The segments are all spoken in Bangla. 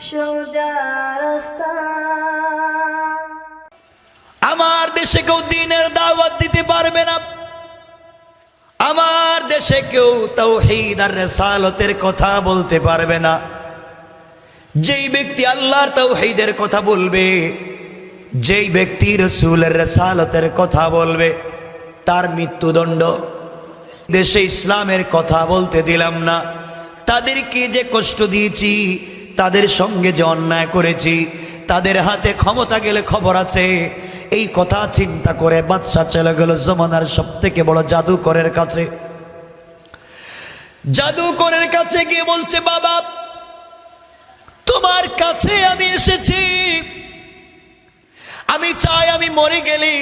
সোজা রাস্তা। আমার দেশে কেউ দ্বীনের দাওয়াত দিতে পারবে না। আমার দেশে কেউ তাওহীদ আর রিসালাতের কথা বলতে পারবে না। যেই ব্যক্তি আল্লাহর তাওহীদের কথা বলবে, যেই ব্যক্তি রাসূলের রিসালাতের কথা বলবে, তার মৃত্যুদণ্ড। দেশে ইসলামের কথা বলতে দিলাম না, তাদেরকে যে কষ্ট দিয়েছি, তাদের সঙ্গে যে অন্যায় করেছি, তাদের হাতে ক্ষমতা গেলে খবর আছে। এই কথা চিন্তা করে বাদশা চলে গেল জমানার সব থেকে বড় জাদুকরের কাছে। জাদুকরের কাছে গিয়ে বলছে, বাবা তোমার কাছে আমি এসেছি, আমি চাই আমি মরে গেলে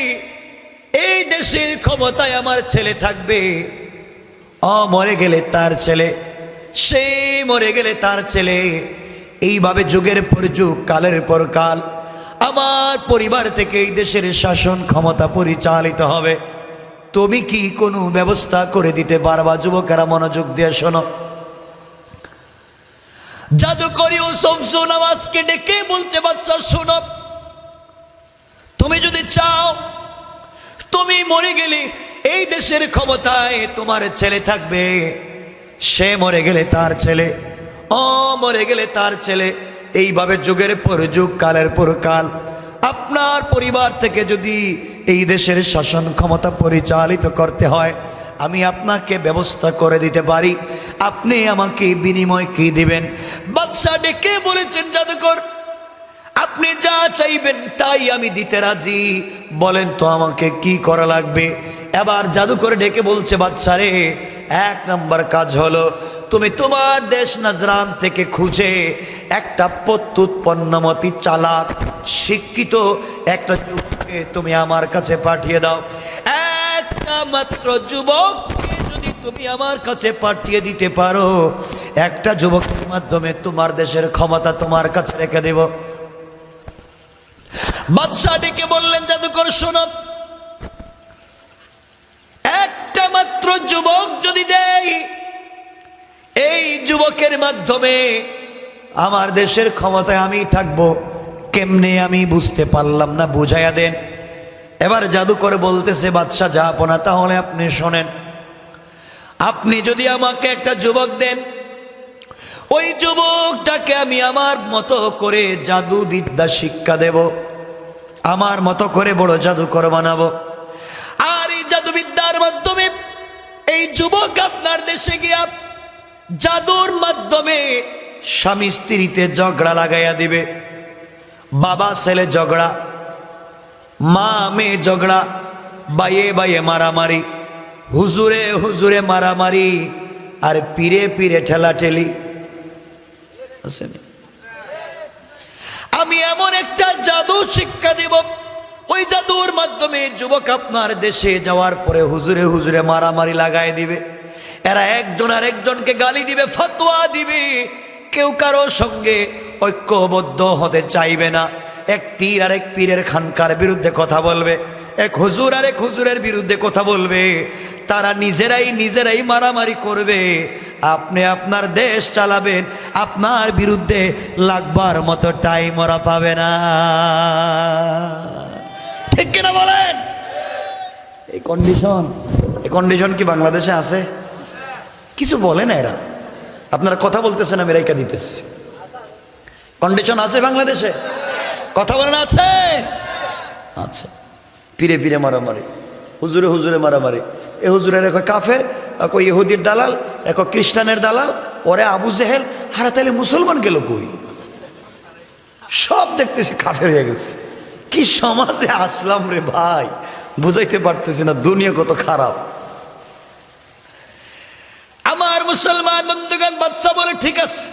এই দেশের ক্ষমতায় আমার ছেলে থাকবে। মরে গেলে তার ছেলে, সে মরে গেলে তার ছেলে। এইভাবে যুগের পর যুগ, কালের পর কাল আমার পরিবার থেকে এই দেশের শাসন ক্ষমতা পরিচালিত হবে। তুমি কি কোনো ব্যবস্থা করে দিতে পারবা? যুবকেরা মনোযোগ দিয়ে শোনো। জাদুকর ইউসুফ সুনাওয়াজকে ডেকে বলছে, বাচ্চা শোনো, তুমি যদি চাও তুমি মরে গেলে এই দেশের ক্ষমতায় তোমার ছেলে থাকবে। সে মরে গেলে তার ছেলে, মরে গেলে তার ছেলে। এইভাবে যুগের পর যুগ, কালের পর কাল আপনার পরিবার থেকে যদি এই দেশের শাসন ক্ষমতা পরিচালিত করতে হয়, আমি আপনাকে ব্যবস্থা করে দিতে পারি। আপনি আমাকে বিনিময় কি দিবেন? বাদশা ডেকে বলেছেন, জাদুকর আপনি যা চাইবেন তাই আমি দিতে রাজি, বলেন তো আমাকে কি করা লাগবে? এবার জাদুকর ডেকে বলছে, বাদশা রে, এক নম্বর কাজ হলো তুমি তোমার দেশ নাজরান থেকে খুঁজে একটা প্রত্যুৎপন্নমতি, চালাক, শিক্ষিত একটা যুবককে তুমি আমার কাছে পাঠিয়ে দাও। একটা মাত্র যুবককে যদি তুমি আমার কাছে পাঠিয়ে দিতে পারো, একটা যুবকের মাধ্যমে তোমার দেশের ক্ষমতা তোমার কাছে রেখে দেব। বাদশাহ ডেকে বললেন, জাদুকর শোনো, একটা মাত্র যুবক যদি দেই, এই যুবকের মাধ্যমে আমার দেশের ক্ষমতায় আমি থাকবো। কেমনে আমি বুঝতে পারলাম না, বুঝাইয়া দেন। এবার জাদুকর বলতেছে, বাদশাহ জাহাপনা, তাহলে আপনি শোনেন, আপনি যদি আমাকে একটা যুবক দেন, ওই যুবকটাকে আমি আমার মতো করে জাদু বিদ্যা শিক্ষা দেব, আমার মতো করে বড় জাদুকর বানাবো। আর এই জাদু বিদ্যার মাধ্যমে এই যুবক আপনার দেশে গিয়া জাদুর মাধ্যমে স্বামী স্ত্রীতে ঝগড়া লাগাইয়া দিবে। বাবা ছেলে ঝগড়া, মা মেয়ে ঝগড়া, বাইয়ে বাইয়ে মারামারি, হুজুরে হুজুরে মারামারি, আর পীরে পীরে ঠেলাঠেলি। আমি এমন একটা জাদু শিক্ষা দেব, ওই জাদুর মাধ্যমে যুবক আপনার দেশে যাওয়ার পরে হুজুরে হুজুরে মারামারি লাগাই দিবে। এরা একজন আর একজনকে গালি দিবে, ফতোয়া দিবে, কেউ কারো সঙ্গে ঐক্যবদ্ধ হতে চাইবে না। এক পীর আর এক পীরের খানকার বিরুদ্ধে কথা বলবে, এক হুজুর আর এক হুজুরের বিরুদ্ধে কথা বলবে। তারা নিজেরাই মারামারি করবে। আপনি আপনার দেশ চালাবেন, আপনার বিরুদ্ধে লাগবার মতো টাইম ওরা পাবে না। ঠিক কিনা বলেন? এই কন্ডিশন কি বাংলাদেশে আছে? কিছু বলে না এরা। আপনারা কথা বলতেছেন, আমি রেখা দিতেছি। কন্ডিশন আছে বাংলাদেশে? কথা বলেন আছে? আচ্ছা, পীরে পীরে মারামারি, হুজুরে হুজুরে মারামারি। এ হুজুরের এক কাফের, এক ইহুদির দালাল, এক খ্রিস্টানের দালাল, ওরে আবু জেহেল। হারা তাহলে মুসলমান গেল কই? সব দেখতেছি কাফের হয়ে গেছে। কি সমাজে আসলাম রে ভাই, বুঝাইতে পারতেছি না, দুনিয়া কত খারাপ। আমার মুসলমান বন্ধুগণ, বাচ্চা বলে, ঠিক আছে,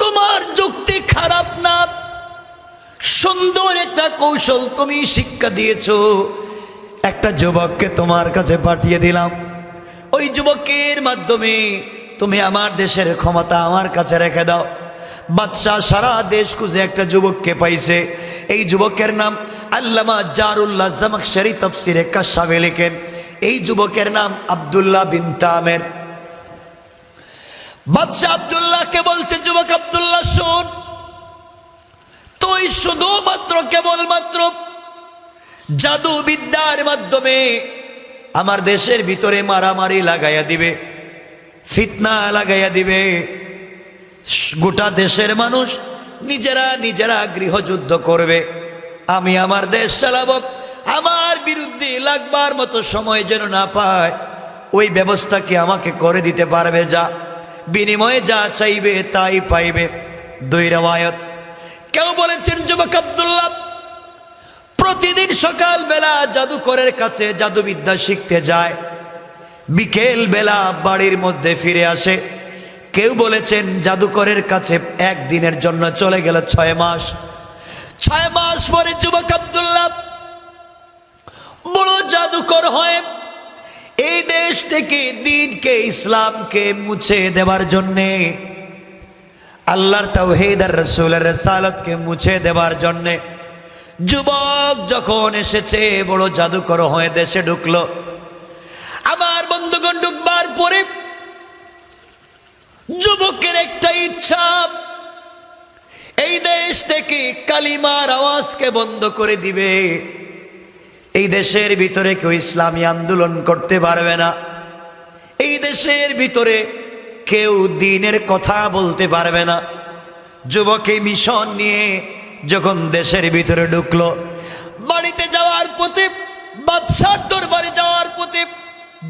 তোমার যুক্তি খারাপ না, সুন্দর একটা কৌশল তুমি শিক্ষা দিয়েছো। একটা যুবককে তোমার কাছে পাঠিয়ে দিলাম, ওই যুবকের মাধ্যমে তুমি আমার দেশের ক্ষমতা আমার কাছে রেখে দাও। বাদশাহ সারা দেশ খুঁজে একটা যুবককে পাইছে। এই যুবকের নাম আল্লামা জারুল্লাহ জামাখশরী তাফসিরে কাশফে লেখেন, এই যুবকের নাম আব্দুল্লাহ বিন তামের। বাদশাহ আব্দুল্লাহকে বলছে, যুবক আব্দুল্লাহ শোন, কেবলমাত্র জাদু বিদ্যার মাধ্যমে আমার দেশের ভিতরে মারামারি লাগাইয়া দিবে, ফিতনা লাগাইয়া দিবে। গোটা দেশের মানুষ নিজেরা গৃহযুদ্ধ করবে। আমি আমার দেশ চালাবো, আমার বিরুদ্ধে লাগবার মতো সময় যেন না পায়, ওই ব্যবস্থা কি আমাকে করে দিতে পারবে? যা বিনিময়ে যা চাইবে তাই পাইবে। দুই রাওয়ায়াত। কেউ বলেছেন যুবক আব্দুল্লাহ প্রতিদিন সকাল বেলা জাদুকরের কাছে জাদুবিদ্যা শিখতে যায়, বিকেল বেলা বাড়ির মধ্যে ফিরে আসে। কেউ বলেছেন জাদুকরের কাছে একদিনের জন্য চলে গেল 6 মাস। 6 মাস পরে যুবক আব্দুল্লাহ বড় জাদুকর হয়ে এই দেশ থেকে দ্বীনকে, ইসলামকে মুছে দেবার জন্যে, আল্লাহর তাওহীদ আর রাসূলের রিসালাতকে মুছে দেবার জন্যে যুবক যখন এসেছে, বড় জাদুকর হয়ে দেশে ঢুকলো। আমার বন্ধুগণ, ঢুকবার পরে যুবকের একটা ইচ্ছা, এই দেশ থেকে কালিমার আওয়াজকে বন্ধ করে দিবে। এই দেশের ভিতরে কেউ ইসলামী আন্দোলন করতে পারবে না, এই দেশের ভিতরে কেউ দ্বীনের কথা বলতে পারবে না। যুবক এই মিশন নিয়ে যখন দেশের ভিতরে ঢুকলো, বাড়িতে যাওয়ার পথে, বাদশার দরবারে যাওয়ার পথে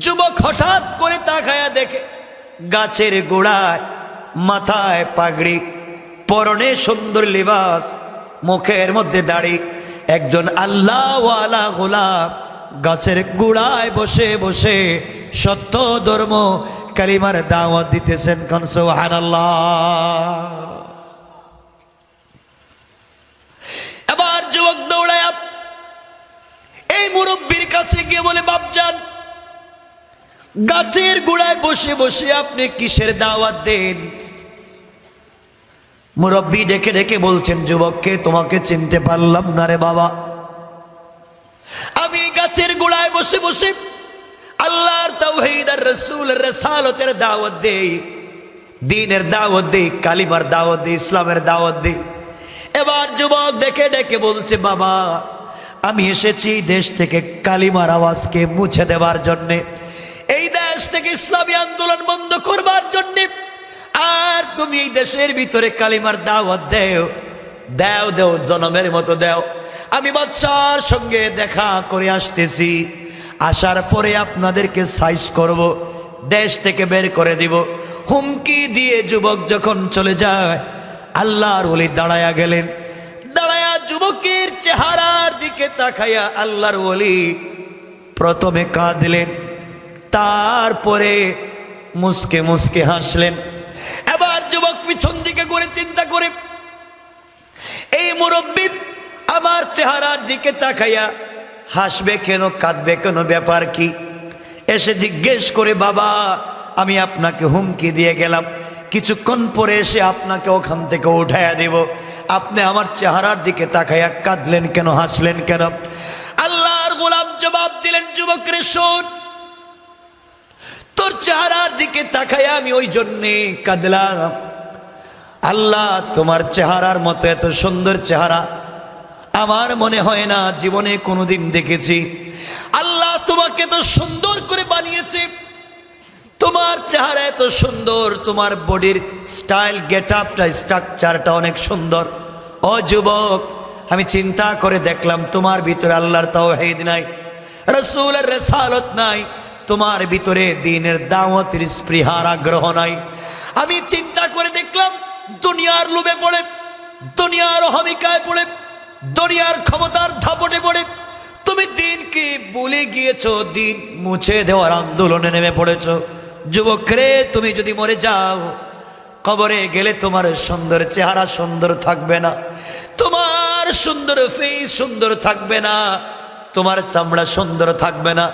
যুবক হঠাৎ করে তাকায়া দেখে গাছের গোড়ায়, মাথায় পাগড়ি, পরনে সুন্দর লিবাস, মুখের মধ্যে দাড়ি একজন আল্লাহওয়ালা গোলাম গাছের গোড়ায় বসে বসে সত্য ধর্ম কালিমার দাওয়াত দিতেছেন। কোন সুবহানাল্লাহ। এবার যুবক দৌড়ায় এই মুরব্বীর কাছে গিয়ে বলে, বাপজান, গাছের গোড়ায় বসে বসে আপনি কিসের দাওয়াত দেন? মুরব্বী ডেকে ডেকে বলছেন, যুবককে তোমাকে চিনতে পারলাম না রে বাবা, আমি গাছের গোড়ায় বসে বসে আল্লাহর তাওহীদ আর রাসূলের রিসালাতের দাওয়াত দেই, দ্বীনের দাওয়াত দেই, কালিমার দাওয়াত দেই, ইসলামের দাওয়াত দেই। এবার যুবক ডেকে ডেকে বলছে, বাবা, আমি এসেছি দেশ থেকে কালিমার আওয়াজকে মুছে দেবার জন্যে, এই দেশ থেকে ইসলামী আন্দোলন বন্ধ করবার জন্যে। আর তুমি এই দেশের ভিতরে কালিমার দাওয়াত দেও, দেও দেও, জনমের মতো দেও। আমি বাদশার সঙ্গে দেখা করে আসতেছি, আসার পরে আপনাদেরকে সাইজ করব, দেশ থেকে বের করে দিব। হুমকি দিয়ে যুবক যখন চলে যায়, আল্লাহর ওলি দাঁড়ায়া গেলেন। দাঁড়ায়া যুবকের চেহারার দিকে তাকাইয়া আল্লাহর ওলি প্রথমে কাঁদলেন, তারপরে মুসকে মুসকে হাসলেন। এবার যুবক পিছন দিকে ঘুরে চিন্তা করে, এই মুরব্বী আমার চেহারার দিকে তাকাইয়া হাসবে কেন, কাঁদবে কেন, ব্যাপার কি? এসে জিজ্ঞেস করে, বাবা, আমি আপনাকে হুমকি দিয়ে গেলাম, কিছুক্ষণ পরে এসে আপনাকে ওখান থেকে উঠাইয়া দেব, আপনি আমার চেহারার দিকে তাকাইয়া কাঁদলেন কেন, হাসলেন কেন? আল্লাহর গোলাম জবাব দিলেন, যুবক রে শোন, তোর চেহারার দিকে তাকাইয়া আমি ওই জন্যে কাঁদলাম, আল্লাহ তোমার চেহারার মতো এত সুন্দর চেহারা আমার মনে হয় না জীবনে কোনোদিন দেখেছি। আল্লাহ তোমাকে তো সুন্দর করে বানিয়েছে, তোমার চেহারা এত সুন্দর, তোমার বডির স্টাইল, গেট আপটা, স্ট্রাকচারটা অনেক সুন্দর। ও যুবক, আমি চিন্তা করে দেখলাম তোমার ভিতরে আল্লাহর তাওহীদ নাই, রাসূলের রিসালাত নাই, তোমার ভিতরে দ্বীনের দাওয়াতের স্পৃহার আগ্রহ নাই। আমি চিন্তা করে দেখলাম দুনিয়ার লোভে পড়ে, দুনিয়ার অহমিকায় পড়ে, দুনিয়ার ক্ষমতার ধাপটে পড়ে তুমি দ্বীনকে ভুলে গিয়েছো, দ্বীন মুছে দেওয়ার আন্দোলনে নেমে পড়েছো। যুবক রে, তুমি যদি মরে যাও, কবরে গেলে তোমার সুন্দর চেহারা সুন্দর থাকবে না, তোমার সুন্দর ফেস সুন্দর থাকবে না, তোমার চামড়া সুন্দর থাকবে না,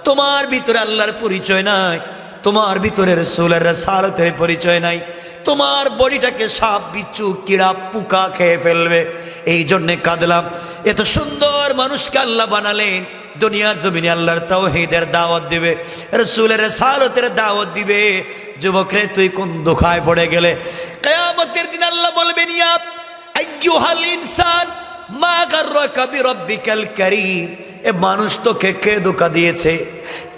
তোমার ভিতরে আল্লাহর পরিচয় নাই, তোমার ভিতরে রাসূলের রিসালাতের পরিচয় নাই, তোমার বডিটাকে সাপ, বিচ্ছু, কিড়া, পোকা খেয়ে ফেলবে। এই জন্যে কাঁদলাম। এত সুন্দর মানুষকে আল্লাহ বানালেন, দুনিয়ার জমিনে আল্লাহর তাওহীদের দাওয়াত দিবে, রাসূলের রিসালাতের দাওয়াত দিবে। যুবক রে, তুই কোন দুঃখায় পড়ে গেলে? কিয়ামতের দিন আল্লাহ বলবেন, ইয়া আইয়ুহাল ইনসান মা গাররাকা বিরাব্বিকাল কারীম, এ মানুষ তোকে কে ধোঁকা দিয়েছে?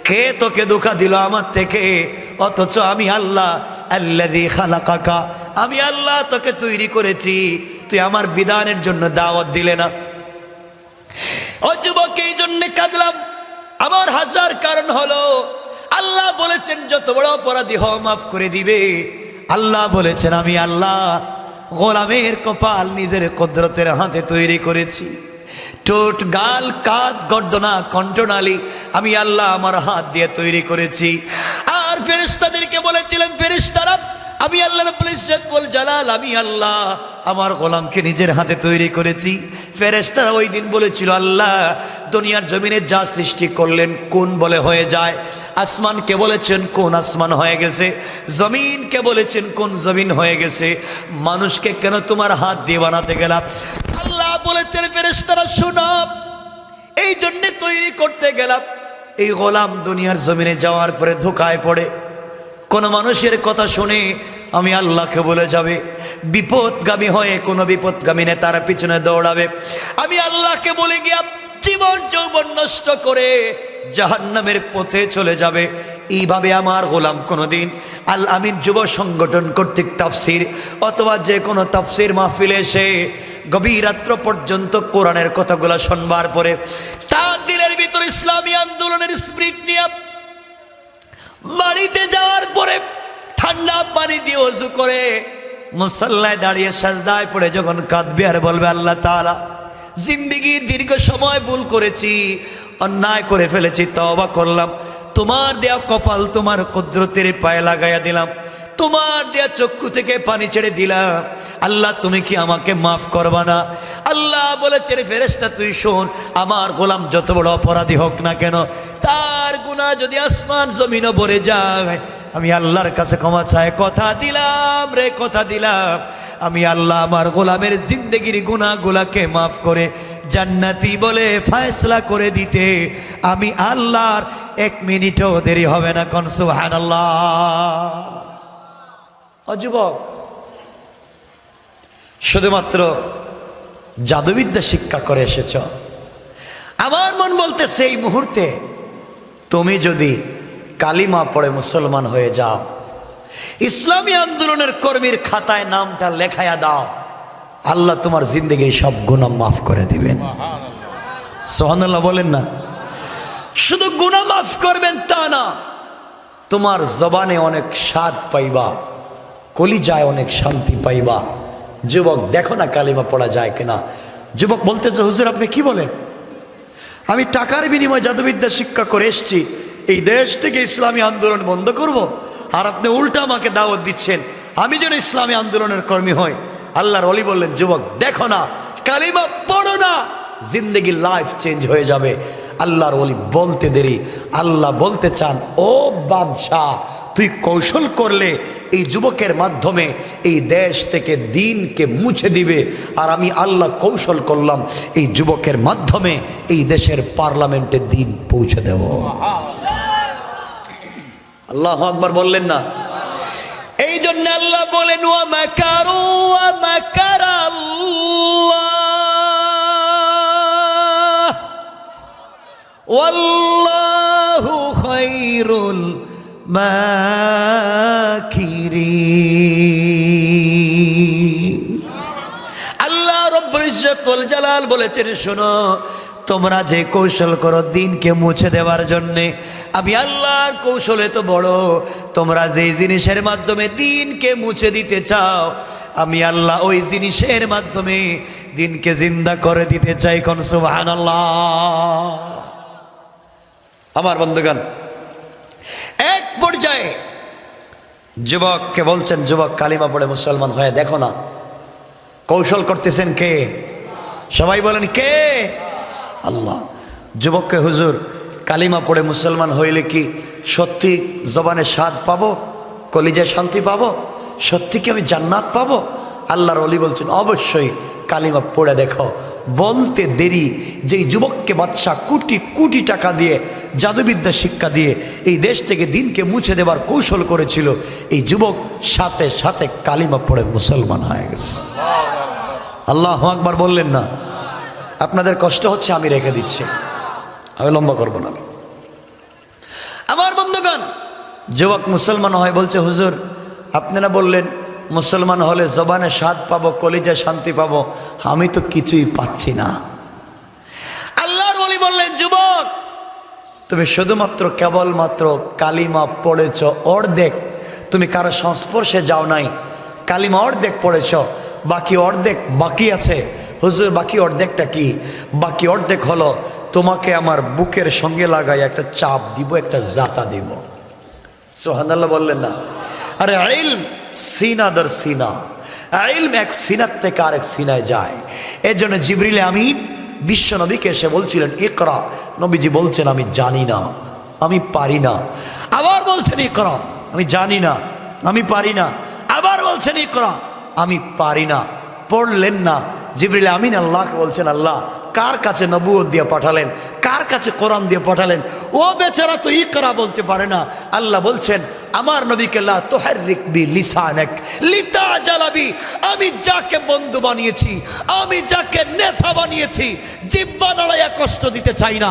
কে তোকে ধোঁকা দিল আমার থেকে? অথচ আমি আল্লাহ আল্লাযী খালাকাকা, আমি আল্লাহ তোকে তৈরি করেছি, তুই আমার বিধানের জন্য দাওয়াত দিলে না। ও যুবক, এই জন্য কাঁদলাম। আমার হাজার কারণ হলো, আল্লাহ বলেছেন যত বড় অপরাধী হও মাফ করে দিবে। আল্লাহ বলেছেন আমি আল্লাহ গোলামের কপাল নিজের কুদরতের হাতে তৈরি করেছি। ঠোঁট, গাল, কাঁধ, গর্দনা, কণ্ঠনালী আমি আল্লাহ আমার হাত দিয়ে তৈরি করেছি। আর ফেরেশতাদেরকে বলেছিলেন, ফেরেশতারা আমি আল্লাহ রাব্বুল ইজ্জত ওয়াল জালাল, আমি আল্লাহ আমার গোলামকে নিজের হাতে তৈরি করেছি। ফেরেশতারা ওই দিন বলেছিল, আল্লাহ দুনিয়ার জমিনে যা সৃষ্টি করলেন কোন বলে হয়ে যায়। আসমানকে বলেছেন কোন আসমান হয়ে গেছে, জমিনকে বলেছেন কোন জমিন হয়ে গেছে, মানুষকে কেন তোমার হাত দিয়ে বানাতে গেলাম? আল্লাহ বলেছেন ফেরেশতারা শোনো, এই জন্যে তৈরি করতে গেলাম। এই গোলাম দুনিয়ার জমিনে যাওয়ার পরে ধোঁকায় পড়ে কোন মানুষের কথা শুনে আমি আল্লাহকে বলে যাবে, বিপদগামী হয়ে কোন বিপদগামী নেতার পিছনে দৌড়াবে, আমি আল্লাহকে বলে গিয়া জীবন যৌবন নষ্ট করে জাহান্নামের পথে চলে যাবে। এইভাবে আমার গোলাম কোনোদিন আল আমিন যুব সংগঠন কর্তৃক তাফসির অথবা যে কোনো তাফসির মাহফিলে এসে গভীর রাত্র পর্যন্ত কোরআনের কথাগুলো শুনবার পরে তার দিলের ভিতর ইসলামী আন্দোলনের স্পিরিট নিয়ে বাড়িতে যাওয়ার পরে ঠান্ডা পানি দিয়ে ওযু করে মুসাল্লায় দাঁড়িয়ে সাজদায় পড়ে যখন কাঁদবে আর বলবে, আল্লাহ তাআলা জিন্দেগির দীর্ঘ সময় ভুল করেছি, অন্যায় করে ফেলেছি, তওবা করলাম, তোমার দেয়া কপাল তোমার কুদরতের পায়ে লাগাইয়া দিলাম, তোমার দেয়া চক্ষু থেকে পানি ছেড়ে দিলাম, আল্লাহ তুমি কি আমাকে মাফ করবা না? আল্লাহ বলেছে, ফেরেশতা তুই শোন, আমার গোলাম যত বড় অপরাধী হোক না কেন, তার গুনাহ যদি আসমান জমিনও ভরে যায়, আমি আল্লাহর কাছে ক্ষমা চাই, কথা দিলাম রে, কথা দিলাম, আমি আল্লাহ আমার গোলামের জিন্দেগির গুনাহগুলাকে মাফ করে জান্নাতি বলে ফয়সালা করে দিতে আমি আল্লাহর 1 মিনিটও দেরি হবে না। কোন সুবহানাল্লাহ। যুবক, শুধুমাত্র জাদুবিদ্যা শিক্ষা করে এসেছ, আমার মন বলতেছে এই মুহূর্তে তুমি যদি কালিমা পড়ে মুসলমান হয়ে যাও, ইসলামী আন্দোলনের কর্মীর খাতায় নামটা লেখায়া দাও, আল্লাহ তোমার জিন্দেগির সব গুনাহ মাফ করে দিবেন। সুবহানাল্লাহ বলেন না? শুধু গুনাহ মাফ করবেন তা না, তোমার জবানে অনেক স্বাদ পাইবা, কলিজায় অনেক শান্তি পাইবা। যুবক দেখো না কালিমা পড়া যায় কিনা। যুবক বলতেছে, হুজুর আপনি কি বলেন? আমি টাকার বিনিময়ে জাদুবিদ্যা শিক্ষা করে এসছি, এই দেশ থেকে ইসলামী আন্দোলন বন্ধ করব, আর আপনি উল্টা আমাকে দাওয়াত দিচ্ছেন আমি যেন ইসলামী আন্দোলনের কর্মী হই। আল্লাহর ওলি বললেন, যুবক দেখো না কালিমা পড়ো না, জিন্দেগি লাইফ চেঞ্জ হয়ে যাবে। আল্লাহর ওলি বলতে দেরি, আল্লাহ বলতে চান, ও বাদশাহ তুই কৌশল করলে এই যুবকের মাধ্যমে এই দেশ থেকে দিনকে মুছে দিবে, আর আমি আল্লাহ কৌশল করলাম এই যুবকের মাধ্যমে এই দেশের পার্লামেন্টে দিন পৌঁছে দেব। আল্লাহু আকবার বললেন না? এই জন্য আল্লাহ বলেন, ওয়া মাকারু ওয়া মাকারাল্লাহ ওয়াল্লাহু খায়রুল মাকিরিন। আল্লাহ রাব্বুল ইজ্জত ওয়াল জালাল বলেছেন, শোনো তোমরা যে কৌশল করো দিনকে মুছে দেওয়ার জন্যে, আমি আল্লাহর কৌশল এত বড়, তোমরা যে জিনিসের মাধ্যমে দিনকে মুছে দিতে চাও, আমি আল্লাহ ওই জিনিসের মাধ্যমে দিনকে জিন্দা করে দিতে চাই। কোন সুবহানাল্লাহ। আমার বন্ধুগণ, এক পর্যায়ে যুবককে বলছেন, যুবক কালিমা পড়ে মুসলমান হয়ে দেখো না। কৌশল করতেছেন কে? সবাই বলেন কে? আল্লাহ। যুবককে, হুজুর কালিমা পড়ে মুসলমান হইলে কি সত্যি জবানে স্বাদ পাবো, কলিজায় শান্তি পাবো, সত্যি কি আমি জান্নাত পাবো? আল্লাহর ওলি বলছেন, অবশ্যই কালিমা পড়ে দেখো। বলতে দেরি, যেই যুবককে বাদশাহ কোটি কোটি টাকা দিয়ে জাদুবিদ্যা শিক্ষা দিয়ে এই দেশ থেকে দিনকে মুছে দেবার কৌশল করেছিল, এই যুবক সাথে সাথে কালিমা পড়ে মুসলমান হয়ে গেছে। আল্লাহু আকবার বললেন না? আপনাদের কষ্ট হচ্ছে, আমি রেখে দিচ্ছি, আমি লম্বা করব না। আমার বন্ধুগণ, যুবক মুসলমান হয়, বলছে হুজুর আপনারা বললেন মুসলমান হলে জবানে স্বাদ পাবো, কলিজায় শান্তি পাবো, আমি তো কিছুই পাচ্ছি না। আল্লাহর ওলি বললেন, যুবক তুমি শুধুমাত্র কেবলমাত্র কালিমা পড়েছ অর্ধেক, তুমি কারো সংস্পর্শে যাও নাই, কালিমা অর্ধেক পড়েছ, বাকি অর্ধেক বাকি আছে। হুজুর বাকি অর্ধেকটা কি? বাকি অর্ধেক হলো তোমাকে আমার বুকের সঙ্গে লাগাই একটা চাপ দিব, একটা জাতা দিব। সুবহানাল্লাহ বললেন না? আরে ইলম সিনা দর সিনা, ইলম এক সিনার থেকে আরেক সিনায় যায়। এর জন্য জিবরিল আমিন বিশ্ব নবীকে এসে বলছিলেন ইকরা, নবীজি বলছেন আমি জানি না, আমি পারি না। আবার বলছেন ইকরা, আমি জানি না, আমি পারি না। আবার বলছেন ইকরা, আমি পারি না। পড়লেন না। জিবরিল আমিন আল্লাহকে বলছেন, আল্লাহ কার কাছে নবুয়ত দিয়ে পাঠালেন, কার কাছে কোরআন দিয়ে পাঠালেন? ও বেচারা তো ইকরা বলতে পারে না। আল্লাহ বলছেন আমার নবীকে লা তুহাররিক বি লিসানাক লিতাজালা বি, আমি যাকে বন্ধু বানিয়েছি, আমি যাকে নেতা বানিয়েছি, জিহ্বা নাড়াইয়া কষ্ট দিতে চাই না।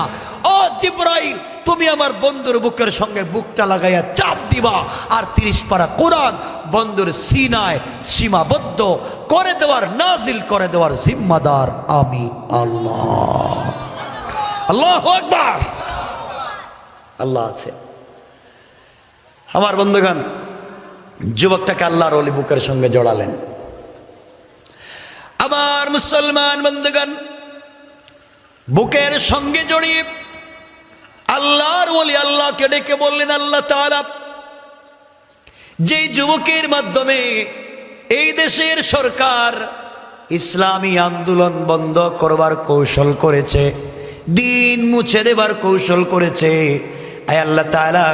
ও জিবরাইল, তুমি আমার বন্ধুর বুকের সঙ্গে বুকটা লাগাইয়া চাপ দিবা, আর 30 পারা কোরআন বন্ধুর সিনায় সীমাবদ্ধ করে দেওয়ার, নাজিল করে দেওয়ার জিম্মাদার আমি আল্লাহ। আল্লাহু আকবার। আল্লাহ আছে। আমার বন্ধুগণ, যুবকটাকে আল্লাহর ওলি বুকের সঙ্গে জড়ালেন। আমার মুসলমান বন্ধুগণ, বুকের সঙ্গে জড়িয়ে আল্লাহর ওলি আল্লাহকে ডেকে বললেন, আল্লাহ তাআলা যেই যুবকের মাধ্যমে এই দেশের সরকার ইসলামী আন্দোলন বন্ধ করবার কৌশল করেছে, দিন মুছে দেবার কৌশল করেছে, আয় আল্লাহ তাআলা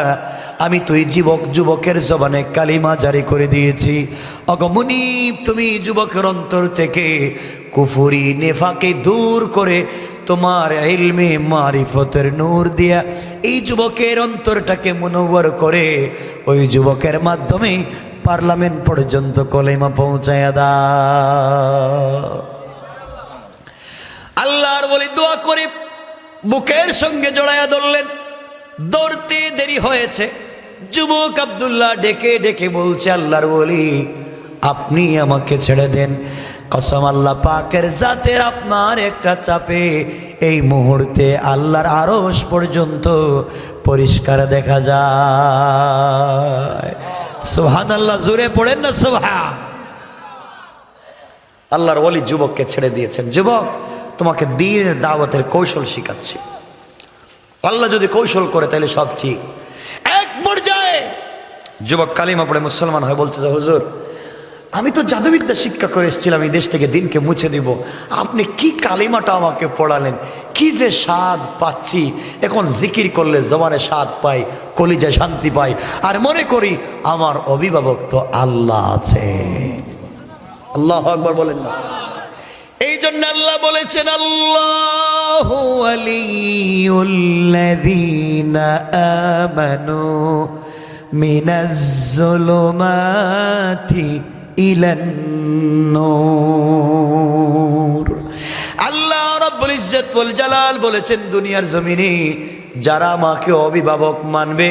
আমি তুই যুবকের জবানে কালিমা জারি করে দিয়েছি। অগমুনিব, তুমি যুবকের অন্তর থেকে কুফরি নেফাকে দূর করে তোমার ইলমে মারিফতের নূর দিয়া এই যুবকের অন্তরটাকে মুনওয়ার করে ওই যুবকের মাধ্যমে পার্লামেন্ট পর্যন্ত কলেমা পৌঁছায়া দাও। আল্লাহর বলি দোয়া করে বুকের সঙ্গে জড়ায়া ধরলেন। দৌড়তে দেরি হয়েছে। যুবক আব্দুল্লাহ ডেকে ডেকে বলছে, আল্লাহর বলি আপনি আমাকে ছেড়ে দেন, কসম আল্লাহ পাকের জাতের, আপনার একটা চাপে এই মুহূর্তে আল্লাহর আরশ পর্যন্ত পরিষ্কার দেখা যায়। সুবহানাল্লাহ, জোরে পড়েন না সুবহান। আল্লাহর ওলি যুবককে ছেড়ে দিয়েছেন। যুবক, তোমাকে দ্বীনের দাওয়াতের কৌশল শিখাচ্ছি। আল্লাহ যদি কৌশল করে তাহলে সব ঠিক। এক পর্যায়ে যুবক কালিমা পড়ে মুসলমান হয়ে বলছে যে হুজুর, আমি তো জাদুবিদ্যা শিক্ষা করে এসেছিলাম এই দেশ থেকে, দিনকে মুছে দিব, আপনি কি কালিমাটা আমাকে পড়ালেন, কি যে স্বাদ পাচ্ছি। এখন জিকির করলে জবানে স্বাদ পাই, কলিজায় শান্তি পাই, আর মনে করি আমার অভিভাবক তো আল্লাহ আছে। আল্লাহু আকবার বলেন না? এই জন্য আল্লাহ বলেছেন, আল্লাহু ওয়ালিয়ুল্লাযীনা আমানু মিনাজ যুলুমাতি ইলান নূর। আল্লাহ রাব্বুল ইজ্জত ওয়াল জালাল বলেছেন, দুনিয়ার জমিনে যারা আমাকে অভিভাবক মানবে,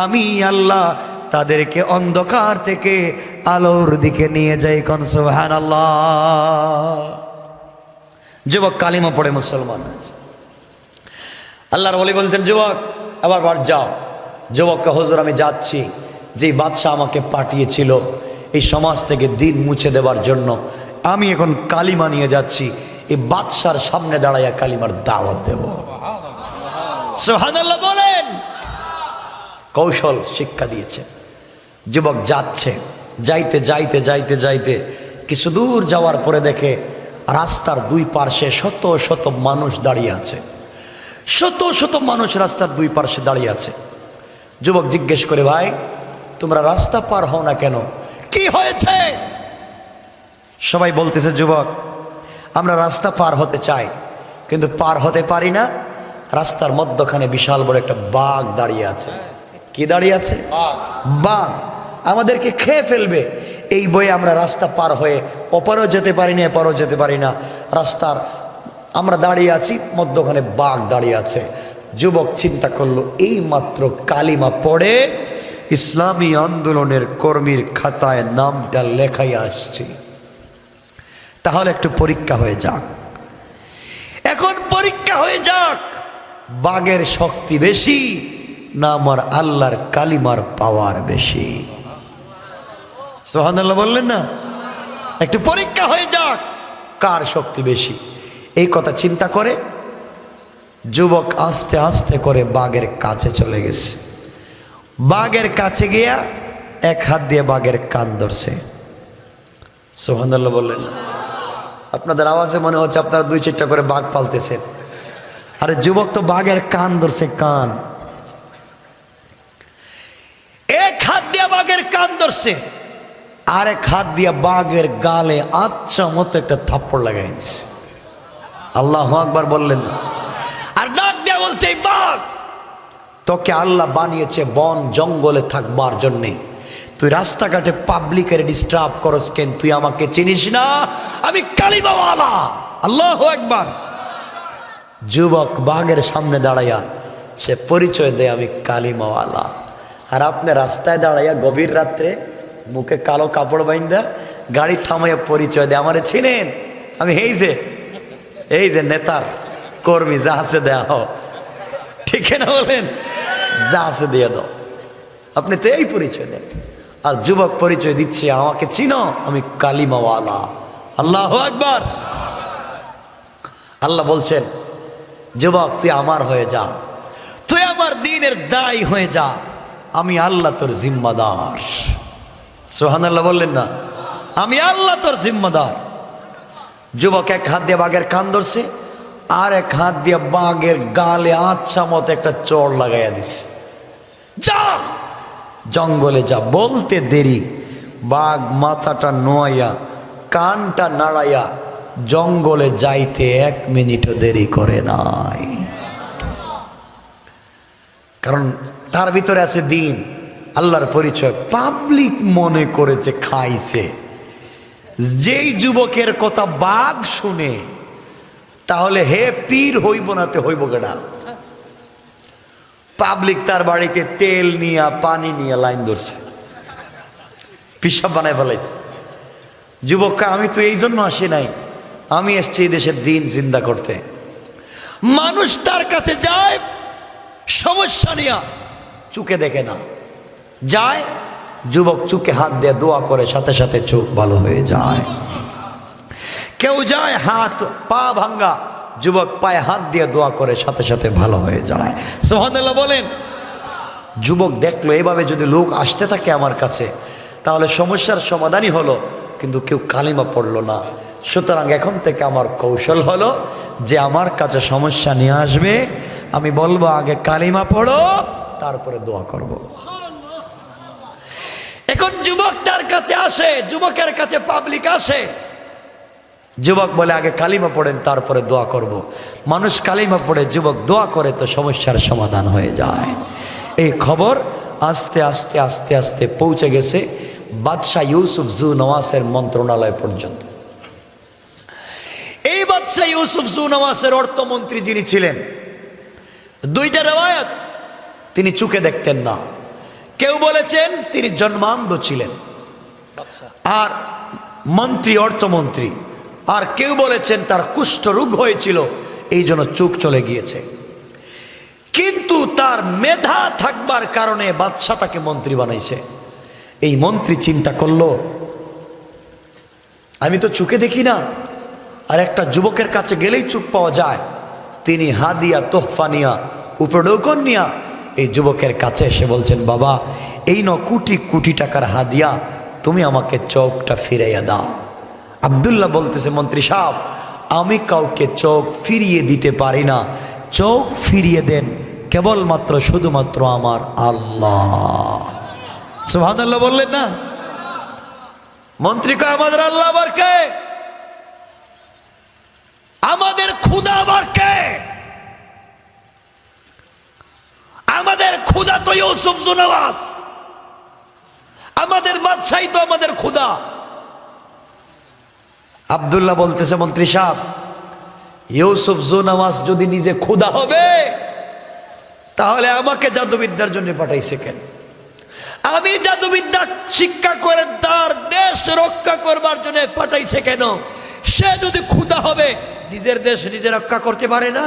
আমি আল্লাহ তাদেরকে অন্ধকার থেকে আলোর দিকে নিয়ে যাই। কোন সুবহানাল্লাহ। যুবক কালিমা পড়ে মুসলমান আছে। আল্লাহর ওলি বলছেন, যুবক আবার বাড়ি যাও। যুবককে, হুজুর আমি যাচ্ছি, যেই বাদশাহ আমাকে পাঠিয়েছিল এই সমাজ থেকে দিন মুছে দেবার জন্য, আমি এখন কালিমা নিয়ে যাচ্ছি, এই বাদশার সামনে দাঁড়াইয়া কালিমার দাওয়াত দেব। সুবহানাল্লাহ বলেন। কৌশল শিক্ষা দিয়েছে। যুবক যাচ্ছে, যাইতে যাইতে যাইতে যাইতে কিছু দূর যাওয়ার পরে দেখে রাস্তার দুই পার্শ্বে শত শত মানুষ দাঁড়িয়ে আছে। শত শত মানুষ রাস্তার দুই পার্শ্বে দাঁড়িয়ে আছে। যুবক জিজ্ঞেস করে, ভাই তোমরা রাস্তা পার হও না কেন, কি হয়েছে? সবাই বলতেছে, যুবক আমরা রাস্তা পার হতে চাই কিন্তু পার হতে পারি না। রাস্তার মধ্যখানে বিশাল বড় একটা বাঘ দাঁড়িয়ে আছে। কি দাঁড়িয়ে আছে? বাঘ, আমাদেরকে খেয়ে ফেলবে। এই বয়ে আমরা রাস্তা পার হয়ে ওপারও যেতে পারি না, এপারও যেতে পারি না। রাস্তার আমরা দাঁড়িয়ে আছি, মধ্যখানে বাঘ দাঁড়িয়ে আছে। যুবক চিন্তা করলো এই মাত্র কালিমা পড়ে ইসলামী আন্দোলনের কর্মীর খাতায় নামটা লেখাই আসছে, তাহলে একটু পরীক্ষা হয়ে যাক। এখন পরীক্ষা হয়ে যাক, বাঘের শক্তি বেশি না আমার আল্লাহর কালিমার পাওয়ার বেশি? সুবহানাল্লাহ বললেন না? একটু পরীক্ষা হয়ে যাক কার শক্তি বেশি। এই কথা চিন্তা করে যুবক আস্তে আস্তে করে বাঘের কাছে চলে গেছে। বাঘের কাছে গিয়া এক হাত দিয়ে বাঘের কান ধরছে। সুবহানাল্লাহ বললেন না? আপনাদের আওয়াজে মনে হচ্ছে আপনারা 2-4টা করে বাঘ পালতেছেন। আরে যুবক তো বাঘের কান ধরছে, কান। এক হাত দিয়ে বাঘের কান ধরছে, আর এক হাত দিয়ে বাঘের গালে আচ্ছা মতো একটা থাপ্পড় লাগাই দিচ্ছে। আল্লাহু আকবার বললেন না? আর ডাক দিয়া বলছে, এই বাঘ, তোকে আল্লাহ বানিয়েছে বন জঙ্গলে থাকবার জন্যে, তুই রাস্তাঘাটে পাবলিকের ডিস্টার্ব করস কেন? তুই আমাকে চিনিস না? আমি কালিমাওয়ালা। আল্লাহু আকবার। যুবক বাঘের সামনে দাঁড়াইয়া সে পরিচয় দেয়, আমি কালিমাওয়ালা। আর আপনি রাস্তায় দাঁড়াইয়া গভীর রাত্রে মুখে কালো কাপড় বাইন্দা গাড়ি থামাইয়া পরিচয় দেয়, আমারে চিনেন? আমি এই যে নেতার কর্মী, যা আছে দেয়া হও। ঠিক না বলেন? যা আছে দিয়ে দাও। আপনি তো এই পরিচয় দেন। আর যুবক পরিচয় দিচ্ছে, আমাকে চিনো? আমি কালিমাওয়ালা। আল্লাহু আকবার। আল্লাহ বলছেন, যুবক তুই আমার হয়ে যা, তুই আমার দ্বীনের দায়ী হয়ে যা, আমি আল্লাহ তোর জিম্মাদার। সুবহানাল্লাহ বললেন না? আমি আল্লাহ তোর জিম্মাদার। যুবক এক হাত দিয়ে বাঘের কান ধরছে, আর এক হাত দিয়ে বাঘের গালে আচ্ছা মতো একটা চড় লাগাইয়া দিছে। যা জঙ্গলে যা। বলতে দেরি, বাঘ মাথাটা নোয়াইয়া কানটা নাড়াইয়া জঙ্গলে যাইতে 1 মিনিটও দেরি করে নাই। কারণ তার ভিতরে আছে দিন, আল্লাহর পরিচয়। পাবলিক মনে করেছে খাইছে। যেই যুবকের কথা বাঘ শুনে, তাহলে হে পীর হইব নাতে হইব গেডা। পাবলিক তার বাড়িতে তেল নিয়ে পানি নিয়ে লাইন ধরছে, পিসাব বানায় ফেলাইছে। যুবককে আমি তো এই জন্য আসি নাই, আমি এসছি এই দেশের দিন জিন্দা করতে। মানুষ তার কাছে যায় সমস্যা নিয়া, চুকে দেখে না। যায় যুবক চুকে হাত দিয়ে দোয়া করে, সাথে সাথে চোখ ভালো হয়ে যায়। কেউ যায় হাত পা ভাঙ্গা, যুবক পায়ে হাত দিয়ে দোয়া করে, সাথে সাথে ভালো হয়ে যায়। সুবহানাল্লাহ বলেন। যুবক দেখলো এভাবে যদি লোক আসতে থাকে আমার কাছে, তাহলে সমস্যার সমাধানই হলো, কিন্তু কেউ কালিমা পড়লো না। সুতরাং এখন থেকে আমার কৌশল হলো যে আমার কাছে সমস্যা নিয়ে আসবে, আমি বলবো আগে কালিমা পড়ো, তারপরে দোয়া করব। এখন যুবক তার কাছে আসে, যুবকের কাছে পাবলিক আসে, যুবক বলে আগে কালিমা পড়েন তারপরে দোয়া করব। মানুষ কালিমা পড়ে, যুবক দোয়া করে, তো সমস্যার সমাধান হয়ে যায়। এই খবর আস্তে আস্তে আস্তে আস্তে পৌঁছে গেছে বাদশাহ ইউসুফ জু নওয়াসের মন্ত্রণালয় পর্যন্ত। এই বাদশাহ ইউসুফ জু নওয়াসের অর্থমন্ত্রী যিনি ছিলেন, 2টা রিওয়ায়াত, তিনি চোখে দেখতেন না। কেউ বলেছেন তিনি জন্মান্ধ ছিলেন, আর মন্ত্রী অর্থমন্ত্রী। আর কেউ বলেছেন তার কুষ্ঠরোগ হয়েছিল, এই জন্য চোখ চলে গিয়েছে। কিন্তু তার মেধা থাকবার কারণে বাদশাহ তাকে মন্ত্রী বানাইছে। এই মন্ত্রী চিন্তা করলো, আমি তো চোখে দেখি না, আর একটা যুবকের কাছে গেলেই চোখ পাওয়া যায়। তিনি হাদিয়া তোহফা নিয়া, উপঢৌকন নিয়া এই যুবকের কাছে এসে বলছেন, বাবা এই কোটি কোটি টাকার হাদিয়া, তুমি আমাকে চোখটা ফিরাইয়া দাও। আব্দুল্লাহ বলতেছে, মন্ত্রী সাহেব আমি কাউকে চোখ ফিরিয়ে দিতে পারি না, চোখ ফিরিয়ে দেন কেবলমাত্র শুধুমাত্র আমার আল্লাহ। সুবহানাল্লাহ বললেন না? মন্ত্রী কয়, আমাদের আল্লাহ আবার কে? আমাদের খুদা আবার কে? আমাদের খুদা তো ইউসুফ জু নওয়াস, আমাদের বাদশাহী তো আমাদের খুদা। আব্দুল্লাহ বলতেছে, মন্ত্রী সাহেব ইউসুফ জুনাওয়াজ যদি নিজে খোদা হবে তাহলে আমাকে জাদুবিদ্যার জন্য পাঠাইছে কেন? আমি জাদুবিদ্যা শিক্ষা করে তার দেশ রক্ষা করবার জন্য পাঠাইছে কেন? সে যদি খোদা হবে নিজের দেশ নিজে রক্ষা করতে পারে না?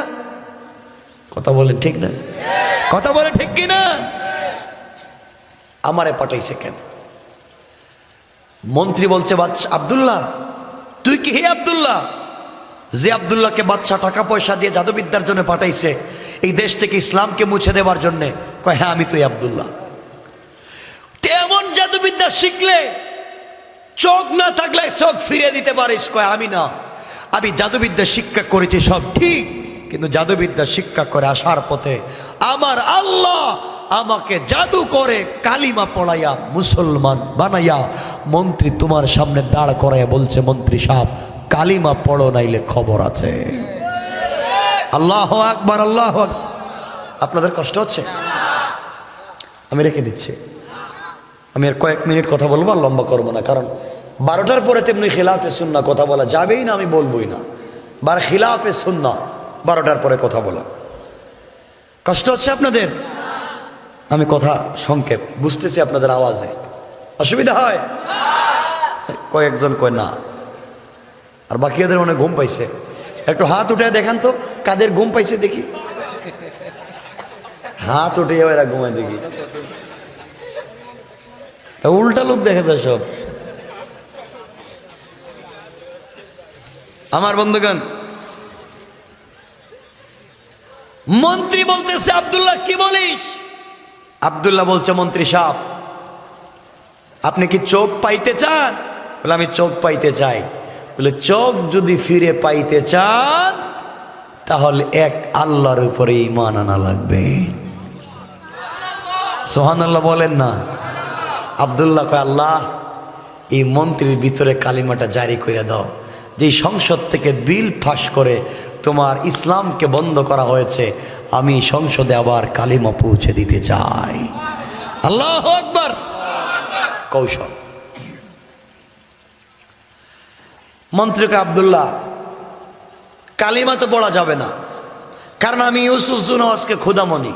কথা বলেন ঠিক না? কথা বলে ঠিক কি না? আমারে পাঠাইছে কেন? মন্ত্রী বলছে বাদশা আব্দুল্লাহ, তুই কি হে আব্দুল্লাহ যে আব্দুল্লাহকে বাদশা টাকা পয়সা দিয়ে জাদুবিদ্যার জন্য পাঠাইছে এই দেশ থেকে ইসলামকে মুছে দেওয়ার জন্য? কয় হ্যাঁ আমি তুই আব্দুল্লাহ। এমন জাদুবিদ্যা শিখলে চোখ না থাকলে চোখ ফিরিয়ে দিতে পারিস? কয় আমি না, আমি জাদুবিদ্যা শিক্ষা করেছি সব ঠিক, কিন্তু জাদুবিদ্যা শিক্ষা করে আসার পথে আমার আল্লাহ আমাকে জাদু করে কালিমা পড়াইয়া মুসলমান বানাইয়া মন্ত্রী তোমার সামনে দাঁড় করাইয়া বলছে, মন্ত্রী সাহেব কালিমা পড়ো নাইলে খবর আছে। আল্লাহু আকবার, আল্লাহু আকবার। আপনাদের কষ্ট হচ্ছে? আমি রেখে দিচ্ছি, আমি আর কয়েক মিনিট কথা বলবো, আর লম্বা করবো না, কারণ 12টার পরে তেমনি খিলাফে সুন্নাহ কথা বলা যাবেই না, আমি বলবোই না। খিলাফে সুন্নাহ 12টার পরে কথা বলা। কষ্ট হচ্ছে আপনাদের? আমি কথা সংক্ষেপ, বুঝতেছি আপনাদের আওয়াজে অসুবিধা হয়। কয়েকজন কয় না, আর বাকি ওদের অনেক ঘুম পাইছে। একটু হাত উঠে দেখান তো কাদের ঘুম পাইছে দেখি। হাত উঠে এরা ঘুমায় দেখি। উল্টা লোক দেখে যায় সব। আমার বন্ধুগণ, মন্ত্রী বলতেছে আব্দুল্লাহ কি বলিস? আব্দুল্লাহ বলছে, মন্ত্রী সাহেব আপনি কি চোখ পাইতে চান? বলে আমি চোখ পাইতে চাই। বলে চোখ যদি ফিরে পাইতে চান তাহলে এক আল্লাহর উপরে ঈমান আনা লাগবে। সুবহানাল্লাহ বলেন না। আব্দুল্লাহ কয়, আল্লাহ এই মন্ত্রীর ভিতরে কালিমাটা জারি করে দাও, যে সংসদ থেকে বিল পাস করে তোমার ইসলামকে বন্ধ করা হয়েছে, আমি সংসদে আবার কালিমা পৌঁছে দিতে চাই। আল্লাহু আকবার। কৌশল। মন্ত্রীকে, আব্দুল্লাহ কালিমা তো পড়া যাবে না, কারণ আমি ইউসুফ জুনাওয়াজকে খোদামনি।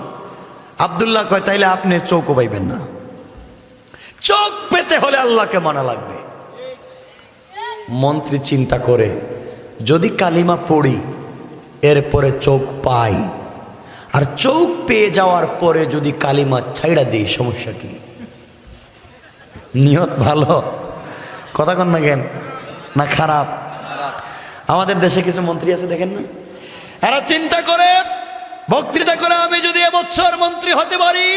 আব্দুল্লাহ কয়, তাইলে আপনি চোখও পাইবেন না। চোখ পেতে হলে আল্লাহকে মানা লাগবে। মন্ত্রী চিন্তা করে, যদি কালিমা পড়ি এরপরে চোখ পাই, আর চোখ পেয়ে যাওয়ার পরে যদি কালিমা ছাইড়া দিই, সমস্যা কি? নিয়ত ভালো, কথা কন না কেন? না খারাপ? আমাদের দেশে কিছু মন্ত্রী আছে দেখেন না, এরা চিন্তা করে বক্তৃতা করে, আমি যদি এবছর মন্ত্রী হতে পারি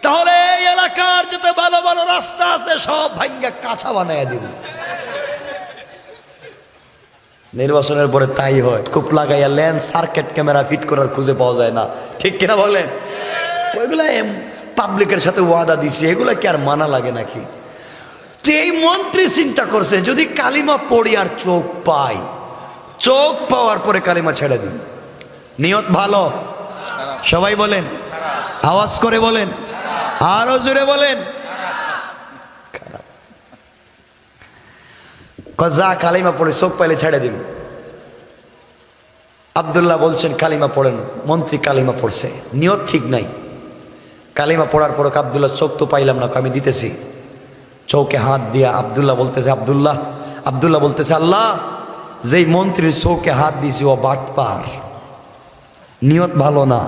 তাহলে এই এলাকার যত ভালো ভালো রাস্তা আছে সব ভাঙ্গা কাঁচা বানাইয়া দিব। নির্বাচনের পরে তাই হয়, খুব লাগাইয়া লেন্স সার্কিট ক্যামেরা ফিট করার খুঁজে পাওয়া যায় না, ঠিক কিনা বলেন? ওইগুলা পাবলিকের সাথে ওয়াদা দিছে, এগুলা কি আর মানা লাগে নাকি? তো এই মন্ত্রী চিন্তা করছে, যদি কালিমা পড়ি আর চোখ পাই, চোখ পাওয়ার পরে কালিমা ছেড়ে দিন। নিয়ত ভালো? সবাই বলেন, আওয়াজ করে বলেন, আরো জোরে বলেন। যা কালিমা পড়ে চোখ পাইলে ছেড়ে দিন। আব্দুল্লাহ বলছেন কালিমা পড়েন। মন্ত্রী কালিমা পড়ছে, নিয়ত ঠিক নাই। কালিমা পড়ার পর আব্দুল্লাহ চোখ তো পাইলাম না, আমি দিতেছি। চৌকে হাত দিয়া আব্দুল্লাহ বলতেছে, আব্দুল্লাহ বলতেছে, আল্লাহ যেই মন্ত্রীর চৌকে হাত দিয়েছি ও বাটপার, নিয়ত ভালো না।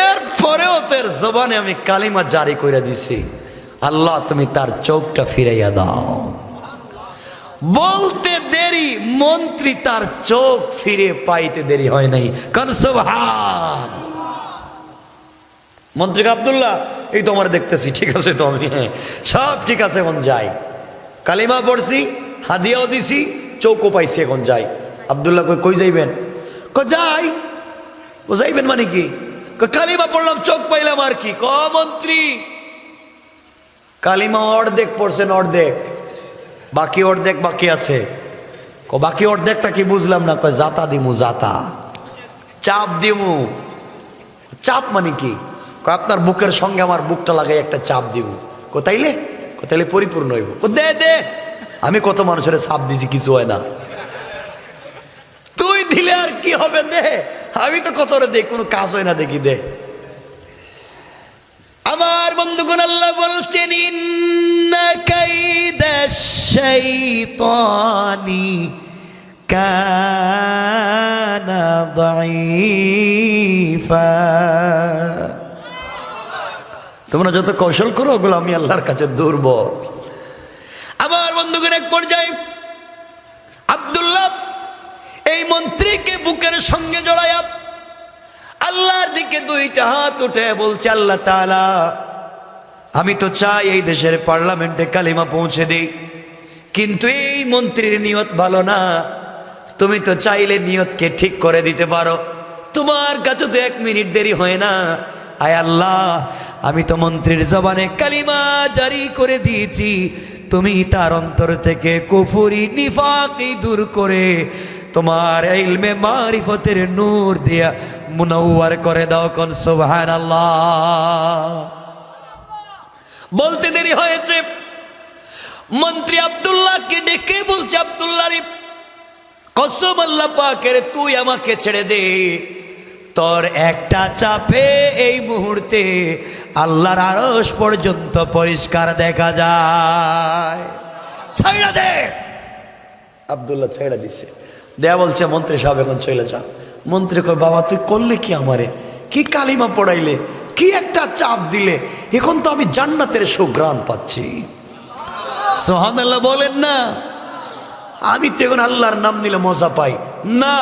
এরপরেও তোর জবানে আমি কালিমা জারি করে দিছি, আল্লাহ তুমি তার চোখটা ফিরাইয়া দাও। বলতে দেরি, মন্ত্রী তার চোখ ফিরে পাইতে দেরি হয় নাই। কারণ সুবহান। মন্ত্রীকে, আব্দুল্লাহ এই তো আমার দেখতেছি, ঠিক আছে তো, আমি সব ঠিক আছে, এখন যাই। কালিমা পড়ছি, হাদিয়াও দিছি, চৌকও পাইছি, এখন যাই। আব্দুল্লাহ কই যাইবেন? যাই। যাইবেন মানে কি? কালিমা পড়লাম, চোখ পাইলাম, আর কি? মন্ত্রী কালিমা অর্ধেক পড়ছেন, অর্ধেক, বাকি অর্ধেক বাকি আছে। বাকি অর্ধেকটা কি বুঝলাম না। জাতা দিমু, জাতা চাপ দিমু। চাপ মানে কি? আপনার বুকের সঙ্গে আমার বুকটা লাগাই একটা চাপ দিব। তাইলে পরিপূর্ণ হইব। দে আমি কত মানুষের চাপ দিছি, কিছু হয় না। তুই দিলে আর কি হবে, দে, আমি তো কত রে দেই, কোনো কাজ হয় না, দেখি দে। আমার বন্ধুগণ, আল্লাহ বলছেন ইন্না কাইদাশ শাইতানি কানা দাঈফা। তোমরা যত কৌশল করো ওগুলো আমি আল্লাহর কাছে দুর্বল। আমার বন্ধুগণ, এক পর্যায়ে আব্দুল্লাহ এই মন্ত্রীকে বুকের সঙ্গে জড়ায়া আল্লাহর দিকে দুইটা হাত উঠে বলছে, আল্লাহ তাআলা, আমি তো চাই এই দেশের পার্লামেন্টে কালিমা পৌঁছে দিই, কিন্তু এই মন্ত্রীর নিয়ত ভালো না। তুমি তো চাইলে নিয়তকে ঠিক করে দিতে পারো, তোমার কাছে তো 1 মিনিট দেরি হয় না। আয় আল্লাহ, আমি তো মন্ত্রীর জবানে কালিমা জারি করে দিয়েছি, তুমি তার অন্তর থেকে কুফরি নিফাকি দূর করে তোমার ইলমে মারিফতের নূর দিয়া মুনাওয়ার করে দাও। কোন সুবহানাল্লাহ। বলতে দেরি হয়েছে, মন্ত্রী আব্দুল্লাহকে ডেকে বলছে, আব্দুল্লাহ রে, কসম আল্লাহ পাকের, তুই আমাকে ছেড়ে দে, তোর একটা চাপে এই মুহূর্তে আল্লাহর আরশ পর্যন্ত পরিষ্কার দেখা যায়, ছাইড়া দে। আব্দুল্লাহ ছেড়ে দিছে, দেয়া বলছে, মন্ত্রী সাহেব এখন চলে যান। মন্ত্রী কয়, বাবা তুই করলে কি আমারে, কি কালিমা পড়াইলে, কি একটা চাপ দিলে, এখন তো আমি জান্নাতের সুঘ্রাণ পাচ্ছি। সুবহানাল্লাহ বলেন না। আমি তো এখন আল্লাহর নাম নিলে মজা পাই না।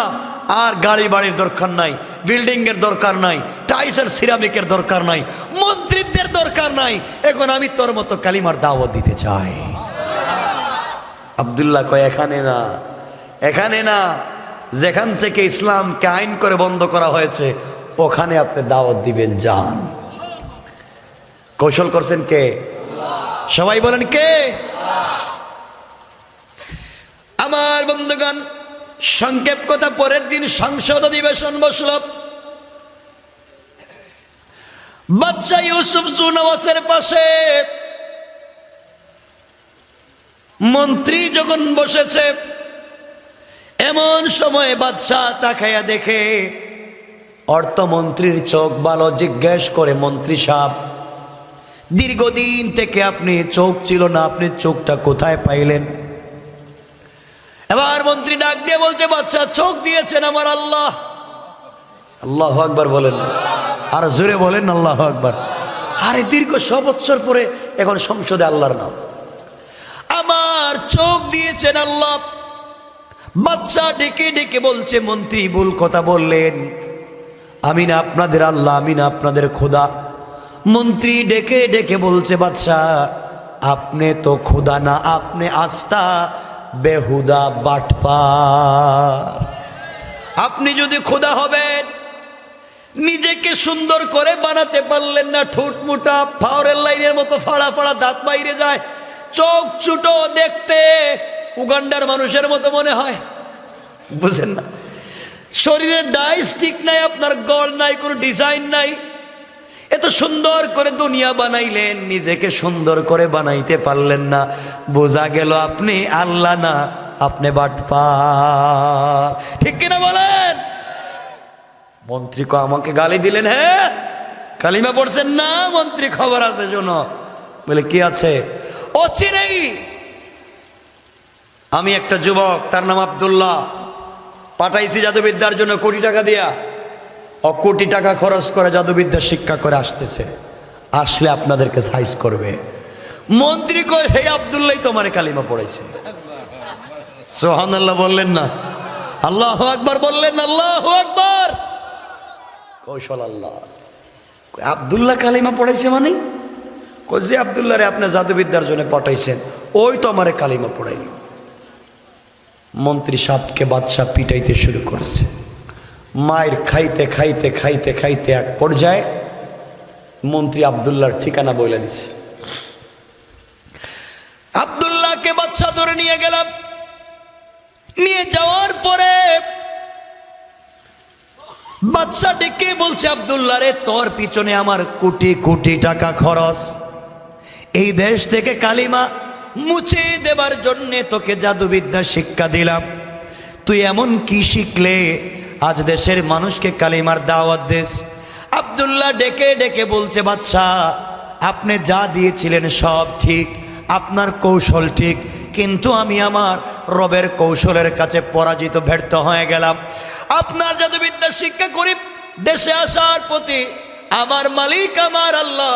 আর গাড়ি বাড়ির দরকার নাই, বিল্ডিং এর দরকার নাই, টাইলস আর সিরামিকের দরকার নাই, মন্ত্রীদের দরকার নাই, এখন আমি তোর মতো কালিমার দাওয়াত দিতে চাই। আব্দুল্লাহ কয়, এখানে না, এখানে না, যেখান থেকে ইসলামকে আইন করে বন্ধ করা হয়েছে ওখানে আপনি দাওয়াত দিবেন, যান। কৌশল করছেন কে? সবাই বলেন কে? আমার বন্ধুগণ, সংক্ষেপ কথা, পরের দিন সংসদ অধিবেশন বসল। বাদশা ইউসুফ জুনওয়াসের পাশে মন্ত্রী যখন বসেছে, এমন সময় বাদশা তাকাইয়া দেখে অর্থমন্ত্রীর চোখ ভালো। জিজ্ঞেস করে, মন্ত্রী সাহেব, দীর্ঘদিন থেকে আপনি চোখ ছিল না, আপনি চোখটা কোথায় পাইলেন? এবার মন্ত্রী ডাক দিয়ে বলছে, বাদশা, চোখ দিয়েছেন আমার আল্লাহ। আল্লাহু আকবার বলেন, আর জোরে বলেন আল্লাহু আকবার। আরে দীর্ঘ 100 বছর পরে এখন সংসদে আল্লাহর নাম। আমার চোখ দিয়েছেন আল্লাহ। বাদশা ডেকে ডেকে বলছে, মন্ত্রী ভুল কথা বললেন, আমি না আপনাদের আল্লাহ, আমি না আপনাদের খোদা। মন্ত্রী ডেকে ডেকে বলছে, বাদশা, আপনি তো খোদা না, আপনি আস্তা বেহুদা বাটপার। আপনি যদি খোদা হবেন, নিজেকে সুন্দর করে বানাতে পারলেন না, ঠোঁট মোটা, ফাওয়ারের লাইনের মতো ফাড়া ফাড়া দাঁত বাইরে যায়, চোখ ছোটো, দেখতে উগান্ডার মানুষের মতো মনে হয়, বুঝেন না? শরীরের ডাইস ঠিক নাই, আপনার গড় নাই, কোনো ডিজাইন নাই, এত সুন্দর করে দুনিয়া বানাইলেন, নিজেকে সুন্দর করে বানাইতে পারলেন না, বোঝা গেল আপনি আল্লাহ না, আপনি বাটপার। ঠিক কিনা বলেন? মন্ত্রী কো, আমাকে গালি দিলেন? হ্যাঁ, কালিমা পড়ছেন না? মন্ত্রী, খবর আছে শোনো। বলে, কি আছে? অচিরেই আমি একটা যুবক, তার নাম আব্দুল্লাহ, পাঠাইছি জাদুবিদ্যার জন্য কোটি টাকা দিয়া, কোটি টাকা খরচ করে জাদুবিদ্যা শিক্ষা করে আসতেছে, আসলে আপনাদেরকে সাইজ করবে। মন্ত্রী কয়, হে আব্দুল্লাহ তোমার কালিমা পড়াইছে। সুবহানাল্লাহ বললেন না? আল্লাহু আকবার বললেন? আল্লাহু আকবার। কৌশল আল্লাহ। আব্দুল্লাহ কালিমা পড়াইছে মানে? কই যে আব্দুল্লাহ রে আপনি জাদুবিদ্যার জন্য পাঠাইছেন, ওই তো আমারে কালিমা পড়াইল। মন্ত্রী সাহেবকে বাদশা পিটাইতে শুরু করেছে, মায়ের খাইতে খাইতে খাইতে খাইতে এক পর্যায়ে মন্ত্রী আব্দুল্লাহর ঠিকানা বলে দিছে। আব্দুল্লাহকে বাদশা ধরে নিয়ে গেলাম। নিয়ে যাওয়ার পরে বাদশা ডেকে বলছে, আব্দুল্লাহ রে, তোর পিছনে আমার কোটি কোটি টাকা খরচ, এই দেশ থেকে কালিমা মুছে দেবার জন্যে তোকে জাদুবিদ্যা শিক্ষা দিলাম, তুই এমন কি শিখলে আজ দেশের মানুষকে কালিমার দাওয়াত দিস? আব্দুল্লাহ ডেকে ডেকে বলছে, বাদশাহ আপনি যা দিয়েছিলেন সব ঠিক, আপনার কৌশল ঠিক, কিন্তু আমি আমার রবের কৌশলের কাছে পরাজিত ব্যর্থ হয়ে গেলাম। আপনার জাদুবিদ্যা শিক্ষা করি দেশে আসার প্রতি আমার মালিক আমার আল্লাহ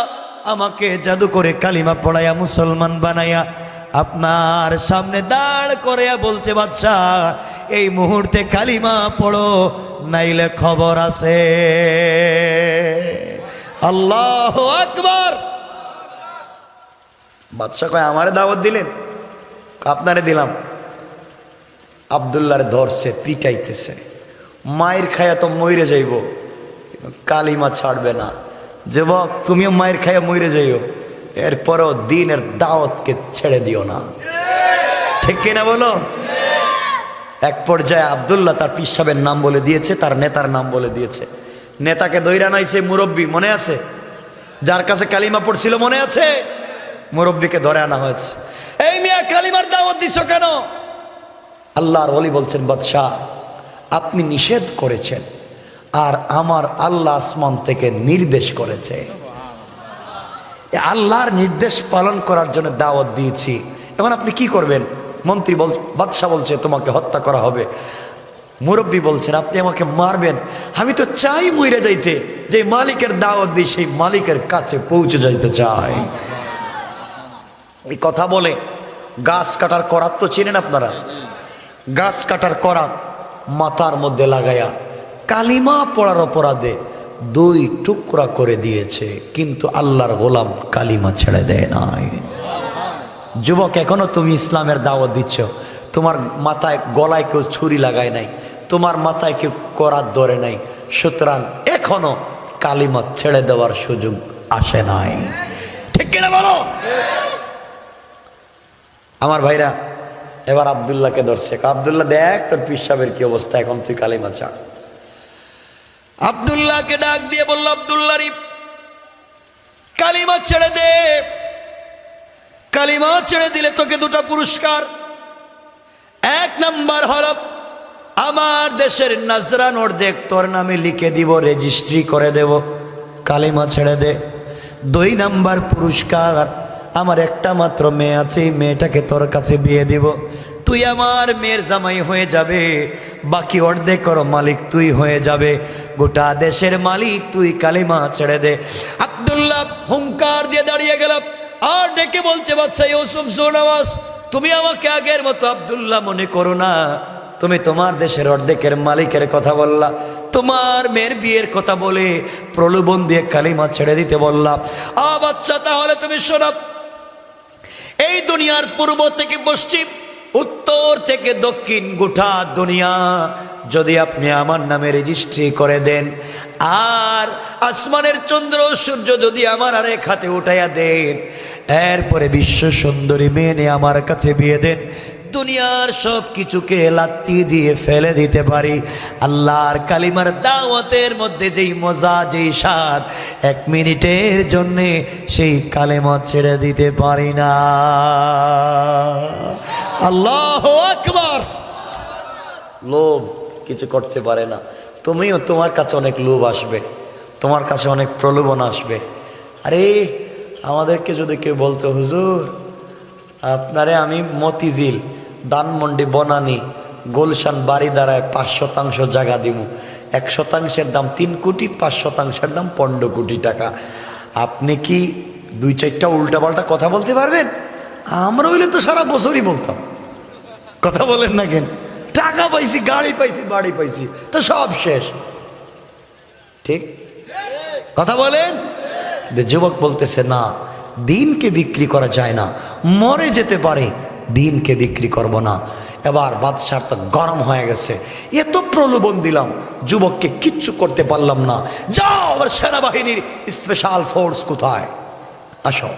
আমাকে জাদু করে কালিমা পড়াইয়া মুসলমান বানাইয়া আপনার সামনে দাঁড় করিয়া বলছে, বাদশাহ এই মুহূর্তে কালিমা পড়ো, নাইলে খবর আছে। আল্লাহু আকবার। বাদশাহ কয়, আমারে দাওয়াত দিলেন? আপনারে দিলাম। আব্দুল্লাহর ধরছে, পিটাইতেছে, মায়ের খায়া তো মইরে যাইব, কালিমা ছাড়বে না। যুবক তুমিও মায়ের খায়া মইরে যাইও, এরপরও দিনের দাওয়াতকে ছেড়ে দিও না। ঠিক কিনা বলো? এক পর্যায়ে আব্দুল্লাহ তার পীর সাহেবের নাম বলে দিয়েছে, তার নেতার নাম বলে দিয়েছে। নেতাকে দইরা নাইছে মুরব্বী, মনে আছে? যার কাছে কালিমা পড়ছিল মনে আছে? মুরব্বীকে ধরে আনা হয়েছে। এই মিয়া কালিমার দাওয়াত দিছো কেন? আল্লাহর ওলি বলছেন, বাদশাহ আপনি নিষেধ করেছেন আর আমার আল্লাহ আসমান থেকে নির্দেশ করেছে, আল্লাহর নির্দেশ পালন করার জন্য দাওয়াত দিয়েছি। এখন আপনি কি করবেন? মন্ত্রী বলছে, বাদশাহ বলছে তোমাকে হত্যা করা হবে। মুরব্বী বলছেন, আপনি আমাকে মারবেন? আমি তো চাই মইরা যাইতে, যে মালিকের দাওয়াত দিই সেই মালিকের কাছে পৌঁছে যাইতে চাই। এই কথা বলে গাছ কাটার করাত তো চিনেন আপনারা? গাছ কাটার করাত মাথার মধ্যে লাগাইয়া কালিমা পড়ার অপরাধে 2 টুকরা করে দিয়েছে, কিন্তু আল্লাহর গোলাম কালিমা ছেড়ে দেয় নাই। যুবক এখনো তুমি ইসলামের দাওয়াত দিচ্ছ, তোমার মাথায় গলায় কেউ ছুরি লাগায় নাই, তোমার মাথায় কেউ করাত ধরে নাই, সুতরাং এখনো কালিমা ছেড়ে দেওয়ার সুযোগ আসে নাই। ঠিক কিনা বলো? আমার ভাইরা এবার আব্দুল্লাহকে ধরছে, আব্দুল্লাহ দেখ তোর পীর সাহেবের কি অবস্থা, এখন তুই কালিমা ছাড়। আব্দুল্লাহকে ডাক দিয়ে বলল, আব্দুল্লাহ রে কালিমা ছেড়ে দে, কালিমা ছেড়ে দিলে তোকে 2টা পুরস্কার। 1 নাম্বার হল আমার দেশের নাজরান অর্ধেক তোর নামে লিখে দিব, রেজিস্ট্রি করে দেব, কালিমা ছেড়ে দে। 2 নাম্বার পুরস্কার, আমার একটা মাত্র মেয়ে আছে, এই মেয়েটাকে তোর কাছে বিয়ে দিব, তুই আমার মেয়ের জামাই হয়ে যাবে, বাকি অর্ধেকর মালিক তুই হয়ে যাবে, গোটা দেশের মালিক তুই, কালিমা ছেড়ে দে। আব্দুল্লাহ হুঙ্কার দিয়ে দাঁড়িয়ে গেল আর ডেকে বলছে, বাদশা ইউসুফ জোনাওয়াজ, তুমি আমাকে আগের মতো আব্দুল্লাহ মনে করো না, তুমি তোমার দেশের অর্ধেকের মালিকের কথা বললা, তোমার মেয়ের বিয়ের কথা বলে প্রলোভন দিয়ে কালিমা ছেড়ে দিতে বললা। বাদশা তাহলে তুমি শোনো, এই দুনিয়ার পূর্ব থেকে পশ্চিম, উত্তর থেকে দক্ষিণ, গোটা দুনিয়া যদি আপনি আমার নামে রেজিস্ট্রি করে দেন, আর আসমানের চন্দ্র সূর্য যদি আমার আরেক হাতে উঠাইয়া দেন, এরপরে বিশ্ব সুন্দরী মেয়ে আমার কাছে বিয়ে দেন, দুনিয়ার সব কিছুকে লাত্তি দিয়ে ফেলে দিতে পারি, আল্লাহর কালিমার দাওয়াতের মধ্যে যেই মজা, যেই স্বাদ, 1 মিনিটের জন্যে সেই কালেমা ছেড়ে দিতে পারি না। আল্লাহু আকবার। লোভ কিছু করতে পারে না। তুমিও, তোমার কাছে অনেক লোভ আসবে, তোমার কাছে অনেক প্রলোভন আসবে। আরে আমাদেরকে যদি কেউ বলতো, হুজুর আপনারে আমি মতিঝিল, ধানমন্ডি, বনানী, গুলশান, বাড়িধারায় 5% জায়গা দিব, 1% দাম 3 কোটি, 5%-এর দাম 15 কোটি টাকা, আপনি কি 2-4টা উল্টাপাল্টা কথা বলতে পারবেন? আমরা হইলে তো সারা বছরই বলতাম। কথা বলেন না কেন? টাকা পাইছি, গাড়ি পাইছি, বাড়ি পাইছি, তো সব শেষ। ঠিক কথা বলেন? যুবক বলতেছে, না, দিনকে বিক্রি করা যায় না, মরে যেতে পারে, দিনকে বিক্রি করব না। এবার বাদশাহ তো গরম হয়ে গেছে, এত প্রলোভন দিলাম, যুবককে কিচ্ছু করতে পারলাম না, যাও আবার সেনাবাহিনীর স্পেশাল ফোর্স কোথায়, আসো।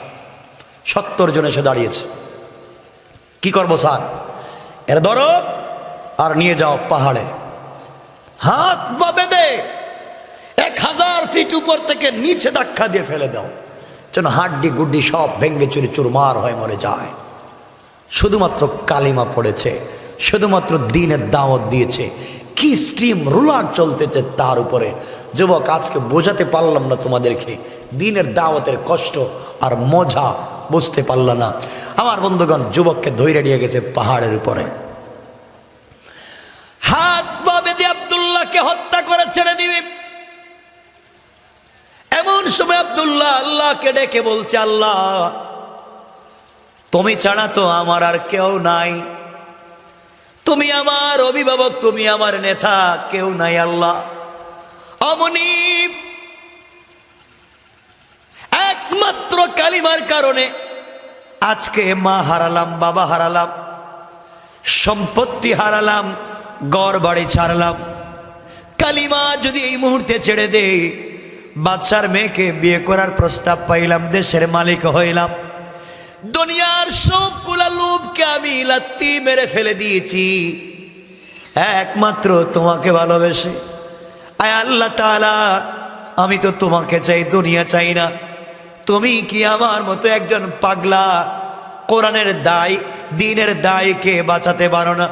70 জন এসে দাঁড়িয়েছে। কি করবো স্যার? এর ধরো আর নিয়ে যাও পাহাড়ে, হাত বা বেঁধে 1000 ফিট উপর থেকে নিচে ধাক্কা দিয়ে ফেলে দাও, যেন হাড্ডি গুড্ডি সব ভেঙ্গে চুরে চুরমার হয়ে মরে যায়। শুধুমাত্র কালিমা পড়েছে, শুধুমাত্র দ্বীনের দাওয়াত দিয়েছে। কি স্ট্রিম রুলার চলতেছে তার উপরে। যুবক, আজকে বোঝাতে পারলাম না তোমাদেরকে দ্বীনের দাওয়াতের কষ্ট আর মজা বুঝতে পারল না। আমার বন্ধুগণ, যুবককে ধৈর্য নিয়ে গেছে পাহাড়ের উপরে, হাত পা বেঁধে আব্দুল্লাহকে হত্যা করে ছেড়ে দিবে। এমন সময় আব্দুল্লাহ আল্লাহকে ডেকে বলছে, আল্লাহ তুমি ছাড়া তো আমার আর কেউ নাই, তুমি আমার অভিভাবক, তুমি আমার নেতা, কেউ নাই আল্লাহ। অমনি একমাত্র কালিমার কারণে আজকে মা হারালাম, বাবা হারালাম, সম্পত্তি হারালাম, ঘর বাড়ি ছাড়লাম। কালিমা যদি এই মুহূর্তে ছেড়ে দেই, বাচ্চার মেয়েকে বিয়ে করার প্রস্তাব পাইলাম, দেশের মালিক হইলাম, দুনিয়ার সবগুলা লোভকে আমি লাত্তি মেরে ফেলে দিয়েছি একমাত্র তোমাকে ভালোবেসে। আয় আল্লাহ তাআলা, আমি তো তোমাকে চাই, দুনিয়া চাই না। তুমি কি আমার মতো একজন পাগলা কোরআনের দায়, দ্বীনের দায়কে বাঁচাতে পারো না?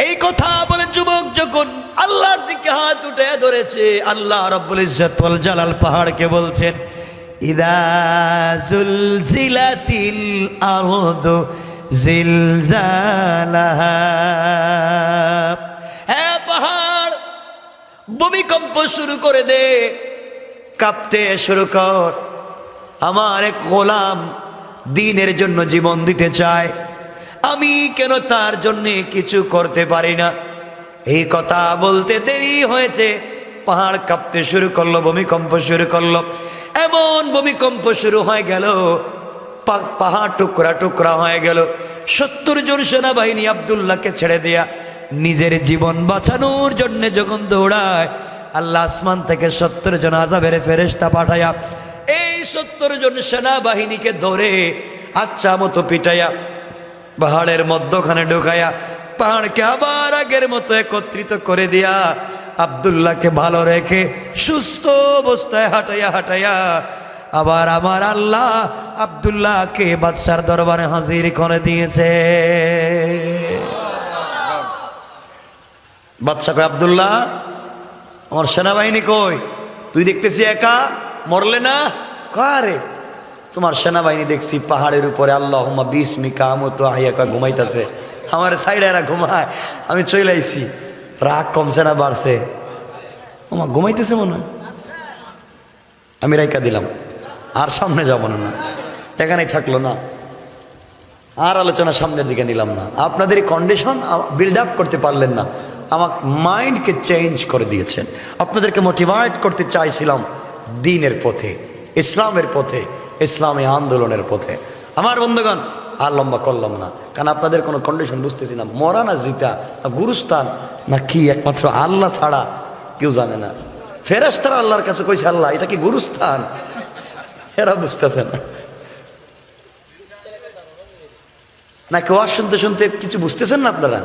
এই কথা বলে যুবক যখন আল্লাহর দিকে হাত উঠে ধরেছে, আল্লাহ রাব্বুল ইজ্জত ওয়াল জালাল পাহাড়কে বলছেন, ইদা জুলজিলাতিল আরদু জিলজালাহা। হে পাহাড়, ভূমিকম্প শুরু করে দে, কাঁপতে শুরু কর। আমার এক গোলাম দ্বীনের জন্য জীবন দিতে চায়, আমি কেন তার জন্য কিছু করতে পারি না? এই কথা বলতে দেরি হয়েছে, পাহাড় কাঁপতে শুরু করলো, ভূমিকম্প শুরু করলো। এমন ভূমিকম্প শুরু হয়ে গেল, পাহাড় টুকরা টুকরা হয়ে গেল। 70 জন সেনাবাহিনী আব্দুল্লাহকে ছেড়ে দেয়া নিজের জীবন বাঁচানোর জন্য যখন দৌড়ায়, আল্লাহ আসমান থেকে 70 জন আযাবের ফেরেশতা পাঠায়া এই 70 জন সেনাবাহিনীকে ধরে আচ্ছা মতো পিটাইয়া পাহাড়ের মধ্যখানে ঢুকায়া পাহাড়কে আবার আগের মতো একত্রিত করে দিয়া আব্দুল্লাহকে ভালো রেখে সুস্থ অবস্থায় হাঁটাইয়া হাঁটাইয়া আবার আমার আল্লাহ আব্দুল্লাহকে বাদশার দরবারে হাজির করে দিয়েছে। বাদশা কয়, আব্দুল্লাহ আমার সেনাবাহিনী কই? তুই দেখতেছি একা, মরলে না? কারে তোমার সেনাবাহিনী দেখছি পাহাড়ের উপরে আল্লাহুম্মা বিসমিকা আমুতু আহইয়া ঘুমাইতেছে। আমার সাইডে এরা ঘুমায়, আমি চলে আইছি। রাগ কমছে না বাড়ছে? আমার ঘুমাইতেছে মনে হয়, আমি রাইকা দিলাম, আর সামনে যাবো না, এখানেই থাকলো না, আর আলোচনা সামনের দিকে নিলাম না। আপনাদের এই কন্ডিশন বিল্ড আপ করতে পারলেন না, আমার মাইন্ডকে চেঞ্জ করে দিয়েছেন। আপনাদেরকে মোটিভেট করতে চাইছিলাম দ্বীনের পথে, ইসলামের পথে, ইসলামী আন্দোলনের পথে। আমার বন্ধুগণ, আর লম্বা করলাম না, কারণ আপনাদের কোনো কন্ডিশন বুঝতেছি না। মরা না জিতা না গুরুস্থান না কি, একমাত্র আল্লাহ ছাড়া কেউ জানে না। ফেরেশতারা আল্লাহর কাছে কইছে, আল্লাহ এটা কি গুরুস্থান? এরা বুঝতেছে না, না কেউ আর শুনতে শুনতে কিছু বুঝতেছেন না আপনারা?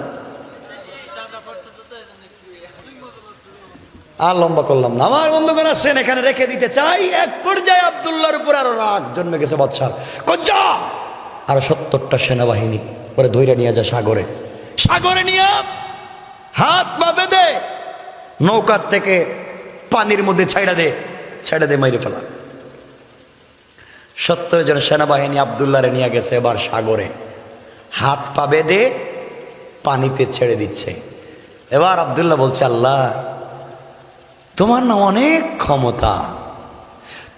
আর লম্বা করলাম না। আমার বন্ধুগণ আসছেন, এখানে রেখে দিতে চাই। এক পর্যায়ে আব্দুল্লাহর উপর আরো রাগ জন্মে গেছে বাদশার। কজ্জা আরো 70টা সেনাবাহিনী পরে ধৈর্য নিয়ে যা সাগরে, সাগরে নিয়ে হাত পা বেঁধে নৌকার থেকে পানির মধ্যে ছাইড়া দে মাইরে ফেলা। 70 জন সেনাবাহিনী আব্দুল্লাহরে নিয়ে গেছে এবার সাগরে, হাত পা বেঁধে পানিতে ছেড়ে দিচ্ছে। এবার আব্দুল্লাহ বলছে, আল্লাহ তোমার না অনেক ক্ষমতা,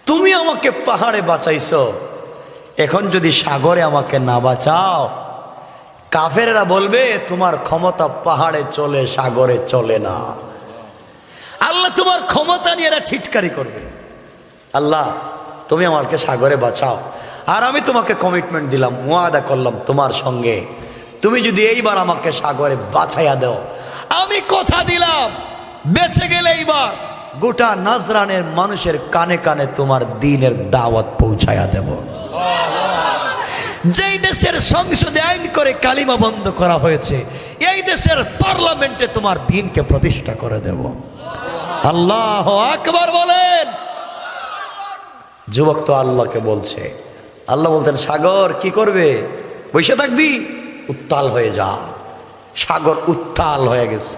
তুমি আমাকে পাহাড়ে বাঁচাইছো, এখন যদি সাগরে আমাকে না বাঁচাও, কাফেররা বলবে তোমার ক্ষমতা পাহাড়ে চলে, সাগরে চলে না। আল্লাহ তোমার ক্ষমতা নিয়ে এরা ঠিটকারি করবে। আল্লাহ তুমি আমাকে সাগরে বাঁচাও, আর আমি তোমাকে কমিটমেন্ট দিলাম, ওয়াদা করলাম তোমার সঙ্গে, তুমি যদি এইবার আমাকে সাগরে বাঁচাইয়া দাও, আমি কথা দিলাম বেঁচে গেলে এইবার গোটা নাজরানের মানুষের কানে কানে তোমার দ্বীনের দাওয়াত পৌঁছায়া দেব। যেই দেশের সংসদে আইন করে কালিমা বন্ধ করা হয়েছে, এই দেশের পার্লামেন্টে তোমার দ্বীনকে প্রতিষ্ঠা করে দেব। আল্লাহু আকবার বলেন। যুবক তো আল্লাহকে বলছে, আল্লাহ বলতেন, সাগর কি করবে, বসে থাকবি? উত্তাল হয়ে যা, সাগর উত্তাল হয়ে গেছে,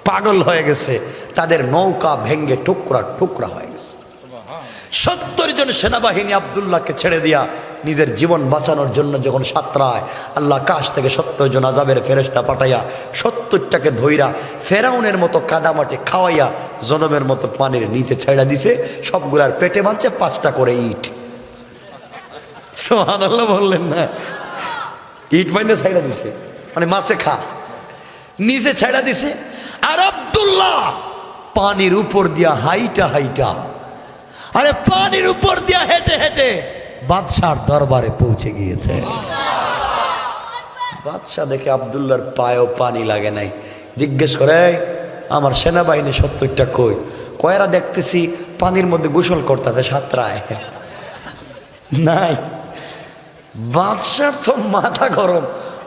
পাগল হয়ে গেছে, তাদের নৌকা ভেঙ্গে টুকরা টুকরা হয়ে গেছে। 70 জন সেনাবাহিনী আব্দুল্লাহকে ছেড়ে দিয়া নিজের জীবন বাঁচানোর জন্য যখন সাঁতরায়, আল্লাহ আকাশ থেকে 70 জন আযাবের ফেরেশতা পাঠাইয়া 70টাকে ধইরা ফেরাউনের মতো কাদামাটি খাওয়াইয়া জনমের মতো পানির নিচে ছেড়ে দিছে। সবগুলার পেটে বাঁধছে 5টা করে ইট। সুবহানাল্লাহ বললেন না? ইট বাইন্দে ছেড়ে দিছে, মানে মাছে খা, নিচে ছেড়ে দিছে। আর আব্দুল্লাহ পানির উপর দিয়া হাইটা হাইটা, আরে পানির উপর দিয়া হেঁটে হেঁটে বাদশার দরবারে পৌঁছে গিয়েছে। বাদশা দেখে আব্দুল্লাহর পায়েও পানি লাগে নাই, জিজ্ঞেস করে আমার সেনাবাহিনী 70টা কই? কয়েরা দেখতেছি পানির মধ্যে গোসল করতেছে সাঁতরায়। নাই, বাদশার তো মাথা গরম।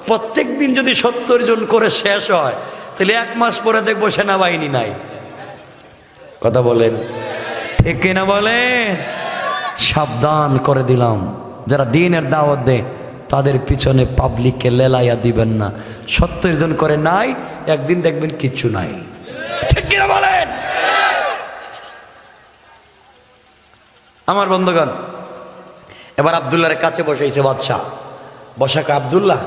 প্রত্যেক দিন যদি 70 জন করে শেষ হয়, তাহলে 1 মাস পরে দেখবো সেনাবাহিনী নাই। কথা বলেন ঠিক কিনা বলেন? সাবধান করে দিলাম, যারা দ্বীনের দাওয়াত দেয় তাদের পিছনে পাবলিককে লেলাইয়া দিবেন না। 70 জন করে নাই, একদিন দেখবেন কিচ্ছু নাই। ঠিক কিনা বলেন? আমার বন্ধুগণ, এবার আব্দুল্লাহর কাছে বসাইছে বাদশাহ। বসাকে, আব্দুল্লাহ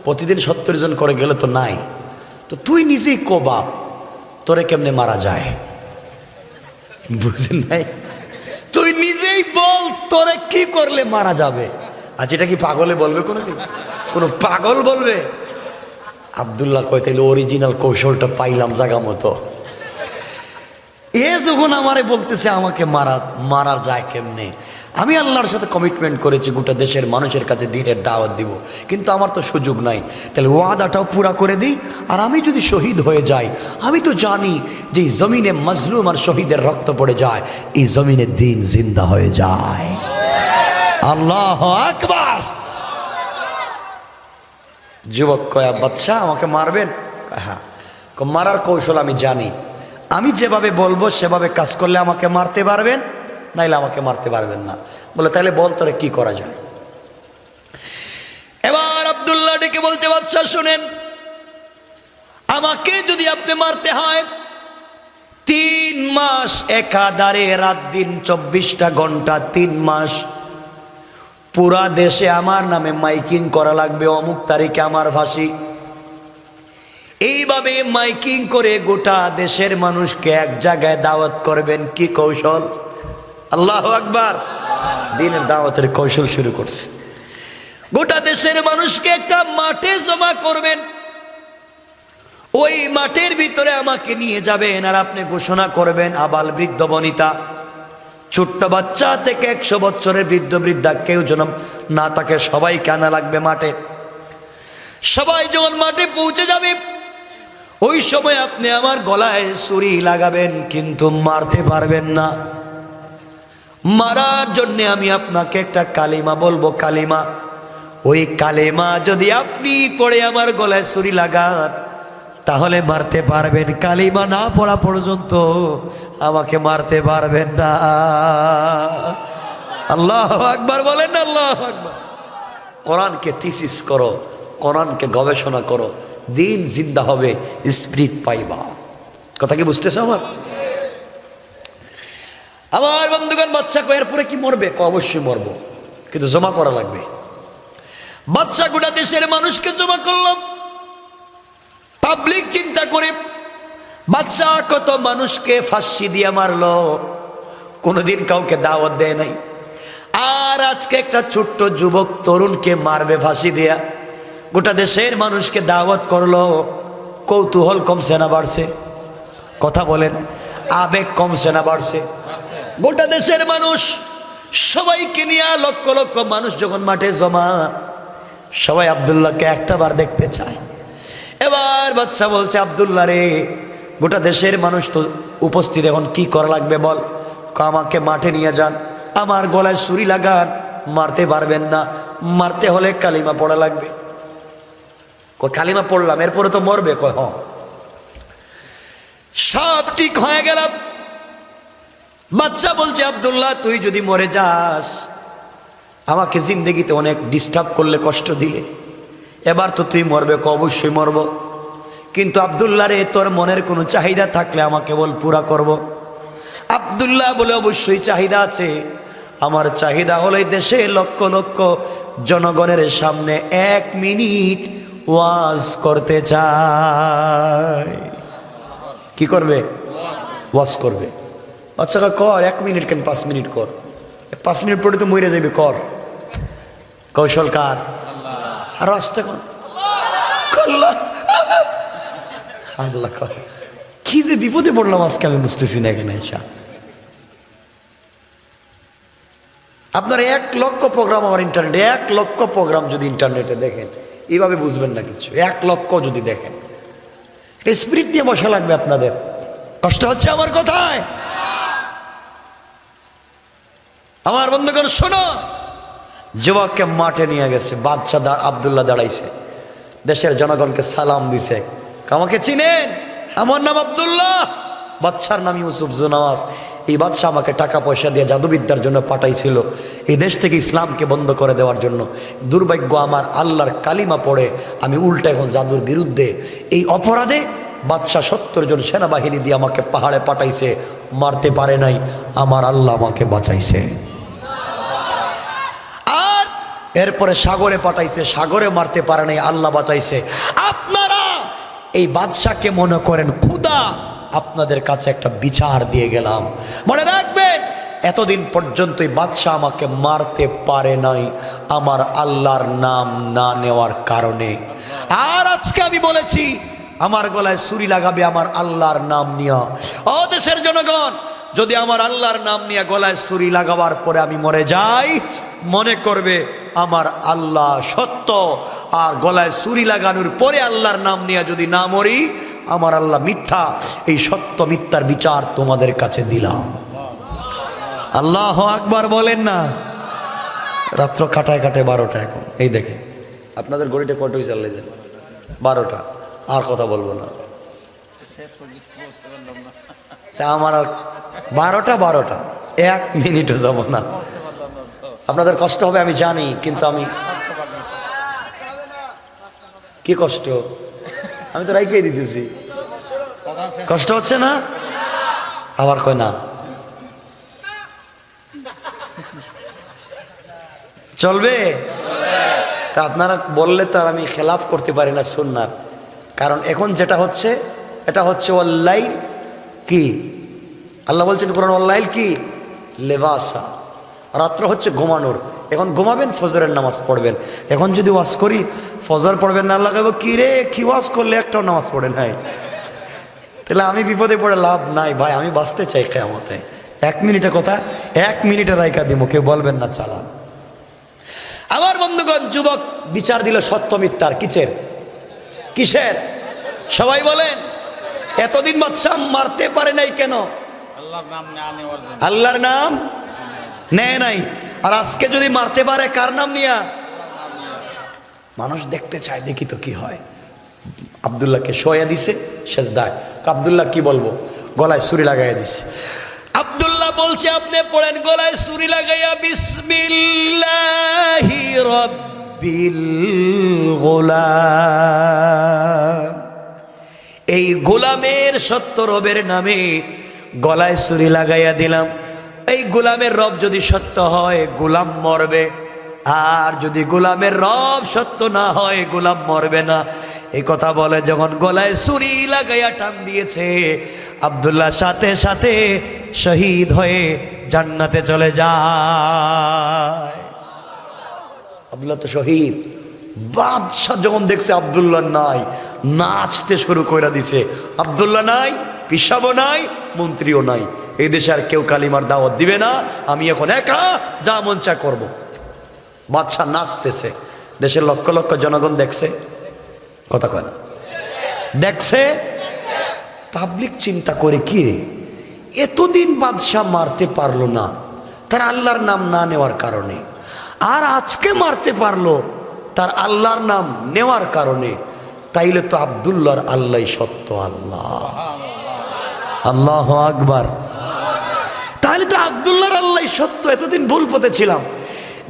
প্রতিদিন 70 জন করে গেলে তো নাই, তো তুই নিজেই কো বাপ, তোরে কেমনে মারা যায়? বুঝেন নাই? তুই নিজেই বল তোরে কি করলে মারা যাবে। আজ এটা কি পাগলে বলবে? কোনোদিন কোনো পাগল বলবে? আব্দুল্লাহ কয়, তাইলে অরিজিনাল কৌশলটা পাইলাম জায়গা মতো। এ যখন আমারে বলতেছে আমাকে মারা যায় কেমনে, আমি আল্লাহর সাথে কমিটমেন্ট করেছি গোটা দেশের মানুষের কাছে দ্বীনের দাওয়াত দিব, কিন্তু আমার তো সুযোগ নাই। তাহলে ওয়াদাটাও পুরা করে দিই। আর আমি যদি শহীদ হয়ে যাই, আমি তো জানি যে এই জমিনে মজলুম আর শহীদের রক্ত পড়ে যায়, এই জমিনে দ্বীন জিন্দা হয়ে যায়। আল্লাহু আকবার। যুবক কয়, বাদশা আমাকে মারবেন? হ্যাঁ। মারার কৌশল আমি জানি, আমি যেভাবে বলবো সেভাবে কাজ করলে আমাকে মারতে পারবেন, নাইলে আমাকে মারতে পারবেন না। বলে তাহলে বল তোরে কি করা যায়। এবার আব্দুল্লাহ ডেকে বলছে, বাদশা শুনেন, আমাকে যদি আপনি মারতে হয় 3 মাস একাধারে রাত দিন 24টা ঘন্টা 3 মাস পুরা দেশে আমার নামে মাইকিং করা লাগবে, অমুক তারিখে আমার ফাঁসি। এইভাবে মাইকিং করে গোটা দেশের মানুষকে এক জায়গায় দাওয়াত করবেন। কি কৌশল! আল্লাহু আকবার। দ্বীনের দাওয়াতের কৌশল শুরু করছে। গোটা দেশের মানুষকে একটা মাঠে জমা করবেন, ওই মাঠের ভিতরে আমাকে নিয়ে যাবেন, আর আপনি ঘোষণা করবেন আবাল বৃদ্ধ বনিতা, ছোট্ট বাচ্চা থেকে 100 বছরের বৃদ্ধ বৃদ্ধা কেউ যেন না তাকে, সবাইকে আনা লাগবে মাঠে। সবাই যখন মাঠে পৌঁছে যাবে, ওই সময় আপনি আমার গলায় ছুরি লাগাবেন, কিন্তু মারতে পারবেন না। মারার জন্য আমি আপনাকে একটা কালিমা বলবো, কালিমা, ওই কালিমা যদি আপনি পড়ে আমার গলায় ছুরি লাগান তাহলে মারতে পারবেন। কালিমা না পড়া পর্যন্ত আমাকে মারতে পারবেন না। আল্লাহু আকবার বলেন না? আল্লাহু আকবার। কোরআনকে থিসিস করো, কোরআনকে গবেষণা করো, দিন জিন্দা হবে, স্পিরিট পাইবা। কথা কি বুঝতেছো আমার? আমার বন্ধুগণ, বাদশা কয় এরপরে কি মরবে? অবশ্যই মরবো, কিন্তু জমা করা লাগবে। বাদশা গোটা দেশের মানুষকে জমা করলাম। পাবলিক চিন্তা করে বাদশা কত মানুষকে ফাঁসি দিয়ে মারলো, কোনোদিন কাউকে দাওয়াত দেয় নাই। আর আজকে একটা ছোট্ট যুবক তরুণকে মারবে ফাঁসি দিয়া, গোটা দেশের মানুষকে দাওয়াত করলো। কৌতূহল কমছে না বাড়ছে? কথা বলেন, আবেগ কমছে না বাড়ছে? গোটা দেশের মানুষ সবাইকে নিয়ে লক্ষ লক্ষ মানুষ যখন মাঠে জমা, সবাই আব্দুল্লাহকে একটা বার দেখতে চায়। এবার বাদশা বলছে, আব্দুল্লাহ রে, গোটা দেশের মানুষ তো উপস্থিত, এখন কি করা লাগবে বল? আমাকে মাঠে নিয়ে যান, আমার গলায় ছুরি লাগান, মারতে পারবেন না, মারতে হলে কালিমা পড়া লাগবে। কালিমা পড়লাম, এরপরে তো মরবে। কয় হ। সব ঠিক হয়ে গেল। বাদশা বলছে, আব্দুল্লাহ তুই যদি মরে যাস, আমাকে জিন্দেগিতে অনেক ডিস্টার্ব করলে, কষ্ট দিলে, এবার তো তুই মরবে। অবশ্যই মরব। কিন্তু আব্দুল্লাহ রে, তোর মনের কোনো চাহিদা থাকলে আমাকে বল, পুরা করব। আব্দুল্লাহ বলে, অবশ্যই চাহিদা আছে। আমার চাহিদা হলো এই দেশে লক্ষ লক্ষ জনগণের সামনে 1 মিনিট ওয়াজ করতে চাই। কি করবে? ওয়াজ করবে। আচ্ছা কর, 1 মিনিট কেন, 5 মিনিট কর। 5 মিনিট পরে তো মরে যাবে, কর। কৌশল কার? আর আসতে কর, আল্লাহ কর। কি যে বিপদে পড়লাম আজকে, আমি বুঝতেছি না এখানে এসা। আপনার 1 লক্ষ প্রোগ্রাম আমার ইন্টারনেটে, 1 লক্ষ প্রোগ্রাম যদি ইন্টারনেটে দেখেন, এইভাবে বুঝবেন না কিছু। 1 লক্ষ যদি দেখেন, স্পিরিট নিয়ে বসা লাগবে আপনাদের। কষ্ট হচ্ছে আমার কথায়? আমার বন্ধুগণ শোনো, যুবককে মাঠে নিয়ে গেছে, বাদশাহ আব্দুল্লাহ দাঁড়াইছে, দেশের জনগণকে সালাম দিছে। আমাকে চিনেন? আমার নাম আব্দুল্লাহ, বাদশার নাম ইউসুফ জুনাওয়াজ। এই বাদশাহ আমাকে টাকা পয়সা দিয়ে জাদুবিদ্যার জন্য পাঠাইছিল, এই দেশ থেকে ইসলামকে বন্ধ করে দেওয়ার জন্য। দুর্ভাগ্য আমার, আল্লাহর কালিমা পড়ে আমি উল্টা এখন জাদুর বিরুদ্ধে। এই অপরাধে বাদশাহ 70 জন সেনাবাহিনী দিয়ে আমাকে পাহাড়ে পাঠাইছে, মারতে পারে নাই, আমার আল্লাহ আমাকে বাঁচাইছে। আর এরপরে সাগরে পাঠাইছে, সাগরে মারতে পারে নাই, আল্লাহ বাঁচাইছে। আপনারা এই বাদশাকে মনে করেন খুদা, আপনাদের কাছে একটা বিচার দিয়ে গেলাম। মনে রাখবেন, এতদিন পর্যন্ত এই বাদশাহ আমাকে মারতে পারে নাই আমার আল্লাহর নাম না নেওয়ার কারণে। আর আজকে আমি বলেছি, আমার গলায় ছুরি লাগাবে আমার আল্লাহর নাম নিয়া। ও দেশের জনগণ, যদি আমার আল্লাহর নাম নিয়ে গলায় ছুরি লাগাবার পরে আমি মরে যাই, মনে করবে আমার আল্লাহ সত্য। আর গলায় ছুরি লাগানোর পরে আল্লাহর নাম নিয়ে যদি না মরি, আমার আল্লাহ মিথ্যা। এই সত্য মিথ্যার বিচার তোমাদের কাছে দিলাম। আল্লাহ আকবার বলেন না। রাত্র কাটায় 12টা এখন। এই দেখে আপনাদের গড়িটা কতই চালিয়ে যান, 12টা। আর কথা বলবো না, আমার আর 12টা 1 মিনিটও যাব না। আপনাদের কষ্ট হবে আমি জানি, কিন্তু আমি কি কষ্ট, আমি তো রাইকেই দিতেছি। কষ্ট হচ্ছে না? আবার কয় না চলবে। তা আপনারা বললে তো আর আমি খেলাফ করতে পারি না সুন্নাত। কারণ এখন যেটা হচ্ছে, এটা হচ্ছে ওয়াল্লাইল কি, আল্লাহ বলছেন কোরআন, ওয়াল্লাইল কি লেবাসা, রাত্র হচ্ছে ঘুমানোর। এখন ঘুমাবেন, ফজরের নামাজ পড়বেন। এখন যদি ওয়াজ করি ফজর পড়বেন না, আল্লাহ কইব কি রে, কি ওয়াজ করলে একটাও নামাজ পড়ে নাই। তাহলে আমি বিপদে পড়ে লাভ নাই ভাই, আমি বাঁচতে চাই কিয়ামতে। 1 মিনিটের কথা 1 মিনিটে রাইকা দিব, কেউ বলবেন না চালান। আমার বন্ধুগণ, যুবক বিচার দিল সত্য মিথ্যার। কিসের? সবাই বলেন। এতদিন বাদশা মারতে পারে নাই কেন? আল্লাহর নাম নেয় নাই। আর আজকে যদি মারতে পারে, কার নাম নিয়া? মানুষ দেখতে চায়, দেখি তো কি হয়। আব্দুল্লাহকে শোয়া দিছে সেজদায়। আব্দুল্লাহ কি বলবো, গলায় ছুরি লাগাইয়া দিছে। আব্দুল্লাহ বলছে, আপনি পড়েন, গলায় ছুরি লাগাইয়া, বিসমিল্লাহি রাব্বিল গোলাম। এই গোলামের সত্য রবের নামে গলায় ছুরি লাগাইয়া দিলাম। এই গোলামের রব যদি সত্য হয়, গোলাম মরবে। আর যদি গোলামের রব সত্য না হয়, গোলাম মরবে না। এই কথা বলে যখন গলায় ছুরি লাগাইয়া টান দিয়েছে, আব্দুল্লাহ সাথে সাথে শহীদ হয়ে জান্নাতে চলে যায়। আব্দুল্লাহ তো শহীদ। বাদশাহ যখন দেখছে আব্দুল্লাহ নাই, নাচতে শুরু করে দিছে। আব্দুল্লাহ নাই, পিসাবও নাই, মন্ত্রীও নাই, এই দেশে আর কেউ কালিমার দাওয়াত দিবে না, আমি এখন একা যা মন চা করবো। বাদশাহ নাচতেছে, দেশের লক্ষ লক্ষ জনগণ দেখছে, কথা কয় না, দেখছে। পাবলিক চিন্তা করে, কি রে, এতদিন বাদশাহ মারতে পারলো না তার আল্লাহর নাম না নেওয়ার কারণে, আর আজকে মারতে পারলো তার আল্লাহর নাম নেওয়ার কারণে। তাইলে তো আব্দুল্লাহর আল্লাহ সত্য। আল্লাহ, আল্লাহু আকবার। তাহলে তো আব্দুল্লাহর আল্লাহ সত্য, এতদিন ভুল পথে ছিলাম।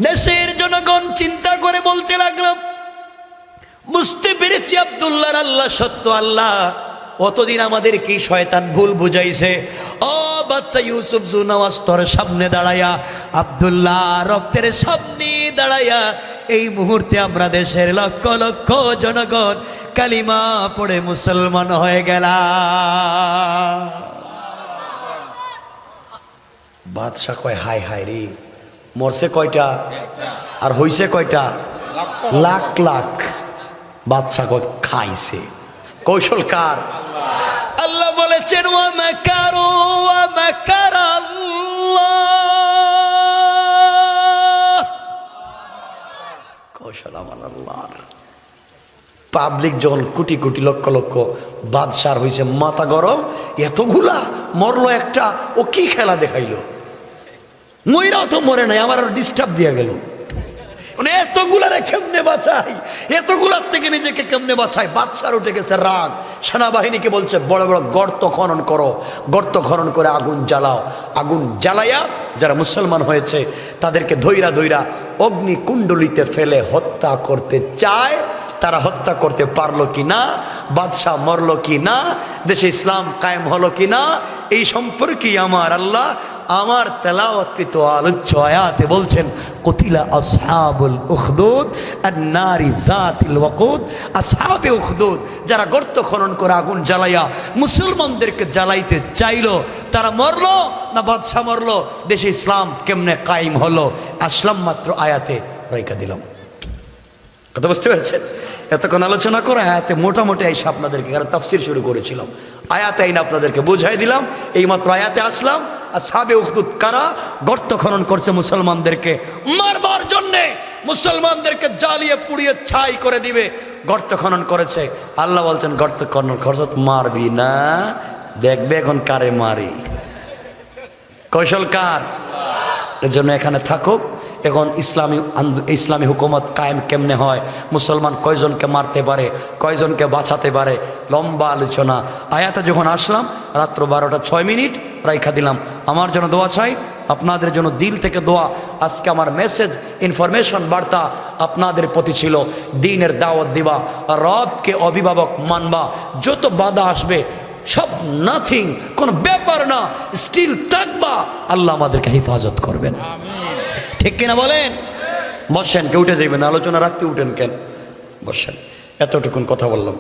দেশের জনগণ চিন্তা করে বলতে লাগলো, বুঝতে পেরেছি আব্দুল্লাহর আল্লাহ সত্য আল্লাহ। অতদিন আমাদের কি শয়তান ভুল বুঝাইছে। ও বাচ্চা ইউসুফ জুনাওয়াজ তোর সামনে দাঁড়াইয়া, আব্দুল্লাহ রক্তের সামনে দাঁড়াইয়া, এই মুহূর্তে আমরা দেশের লক্ষ লক্ষ জনগণ কালিমা পড়ে মুসলমান হয়ে গেলাম। বাদশা কয় হায় হায় রে, মরছে কয়টা আর হইছে কয়টা? লাখ লাখ। বাদশা কয় খাইছে। কৌশল কার? আল্লাহ বলেছেন ওয়া মাকারু ওয়া মাকারাল্লাহ। কৌশল আমার আল্লাহর। পাবলিক যখন কোটি কোটি লক্ষ লক্ষ, বাদশার হইছে মাথা গরম, এতগুলা মরলো একটা, ও কি খেলা দেখাইলো? মইরাও তো মরে নাই, আমার ডিস্টার্ব দিয়ে গেল। মানে এতগুলারে কেমনে বাঁচাই, এতগুলার থেকে নিজেকে কেমনে বাঁচাই? বাদশার উঠে গেছে রাগ। সেনাবাহিনীকে বলছে বড় বড় গর্ত খনন করো, গর্ত খনন করে আগুন জ্বালাও। আগুন জ্বালাইয়া যারা মুসলমান হয়েছে তাদেরকে ধৈরা ধৈরা অগ্নিকুণ্ডলিতে ফেলে হত্যা করতে চায়। তারা হত্যা করতে পারলো কি না, বাদশাহ মরলো কি না, দেশে ইসলাম কায়েম হলো কি না, এই সম্পর্কে আমার আল্লাহ আমার তেলাওয়াতকৃত আলোচ্য আয়াতে বলছেন কুতিলা আসহাবুল উখদুদ আন-নারি যাতিল ওয়াকুদ। আসহাবে উখদুদ যারা গর্ত খনন করে আগুন জ্বালাইয়া মুসলমানদেরকে জ্বালাইতে চাইলো, তারা মরলো না বাদশাহ মরলো? দেশে ইসলাম কেমনে কায়েম হলো? আসলাম মাত্র আয়াতে রাইকা দিলাম। কথা বুঝতে পেরেছেন? এতক্ষণ আলোচনা করে আয়াতে মোটামুটি আইসা আপনাদেরকে, কারণ তাফসির শুরু করেছিলাম, আয়াতে আইনা আপনাদেরকে বুঝাই দিলাম। এইমাত্র আয়াতে আসলাম। আসহাবে উখদুদ কারা? গর্ত খনন করছে মুসলমানদেরকে মারবার জন্যে, মুসলমানদেরকে জ্বালিয়ে পুড়িয়ে ছাই করে দিবে, গর্ত খনন করেছে। আল্লাহ বলছেন গর্ত খনন করছ, মারবি না, দেখবে এখন কারে মারি। কৌশল কার? এর জন্য এখানে থাকুক। এখন ইসলামী হুকুমত কায়েম কেমনে হয়, মুসলমান কয়জনকে মারতে পারে, কয়জনকে বাঁচাতে পারে, লম্বা আলোচনা। আয়াতে যখন আসলাম রাত্র 12টা 6 মিনিট রাইখা দিলাম। আমার জন্য দোয়া চাই, আপনাদের জন্য দিল থেকে দোয়া। আজকে আমার মেসেজ, ইনফরমেশন, বার্তা আপনাদের প্রতি ছিল দ্বীনের দাওয়াত দিবা, রবকে অভিভাবক মানবা। যত বাধা আসবে সব নাথিং, কোনো ব্যাপার না, স্টিল থাকবা, আল্লাহ আমাদেরকে হেফাজত করবেন। ঠিক কিনা বলেন? বসেন, কেউ উঠে যাইবেন, আলোচনা রাখতে উঠেন কেন? বসেন, এতটুকুন কথা বললাম।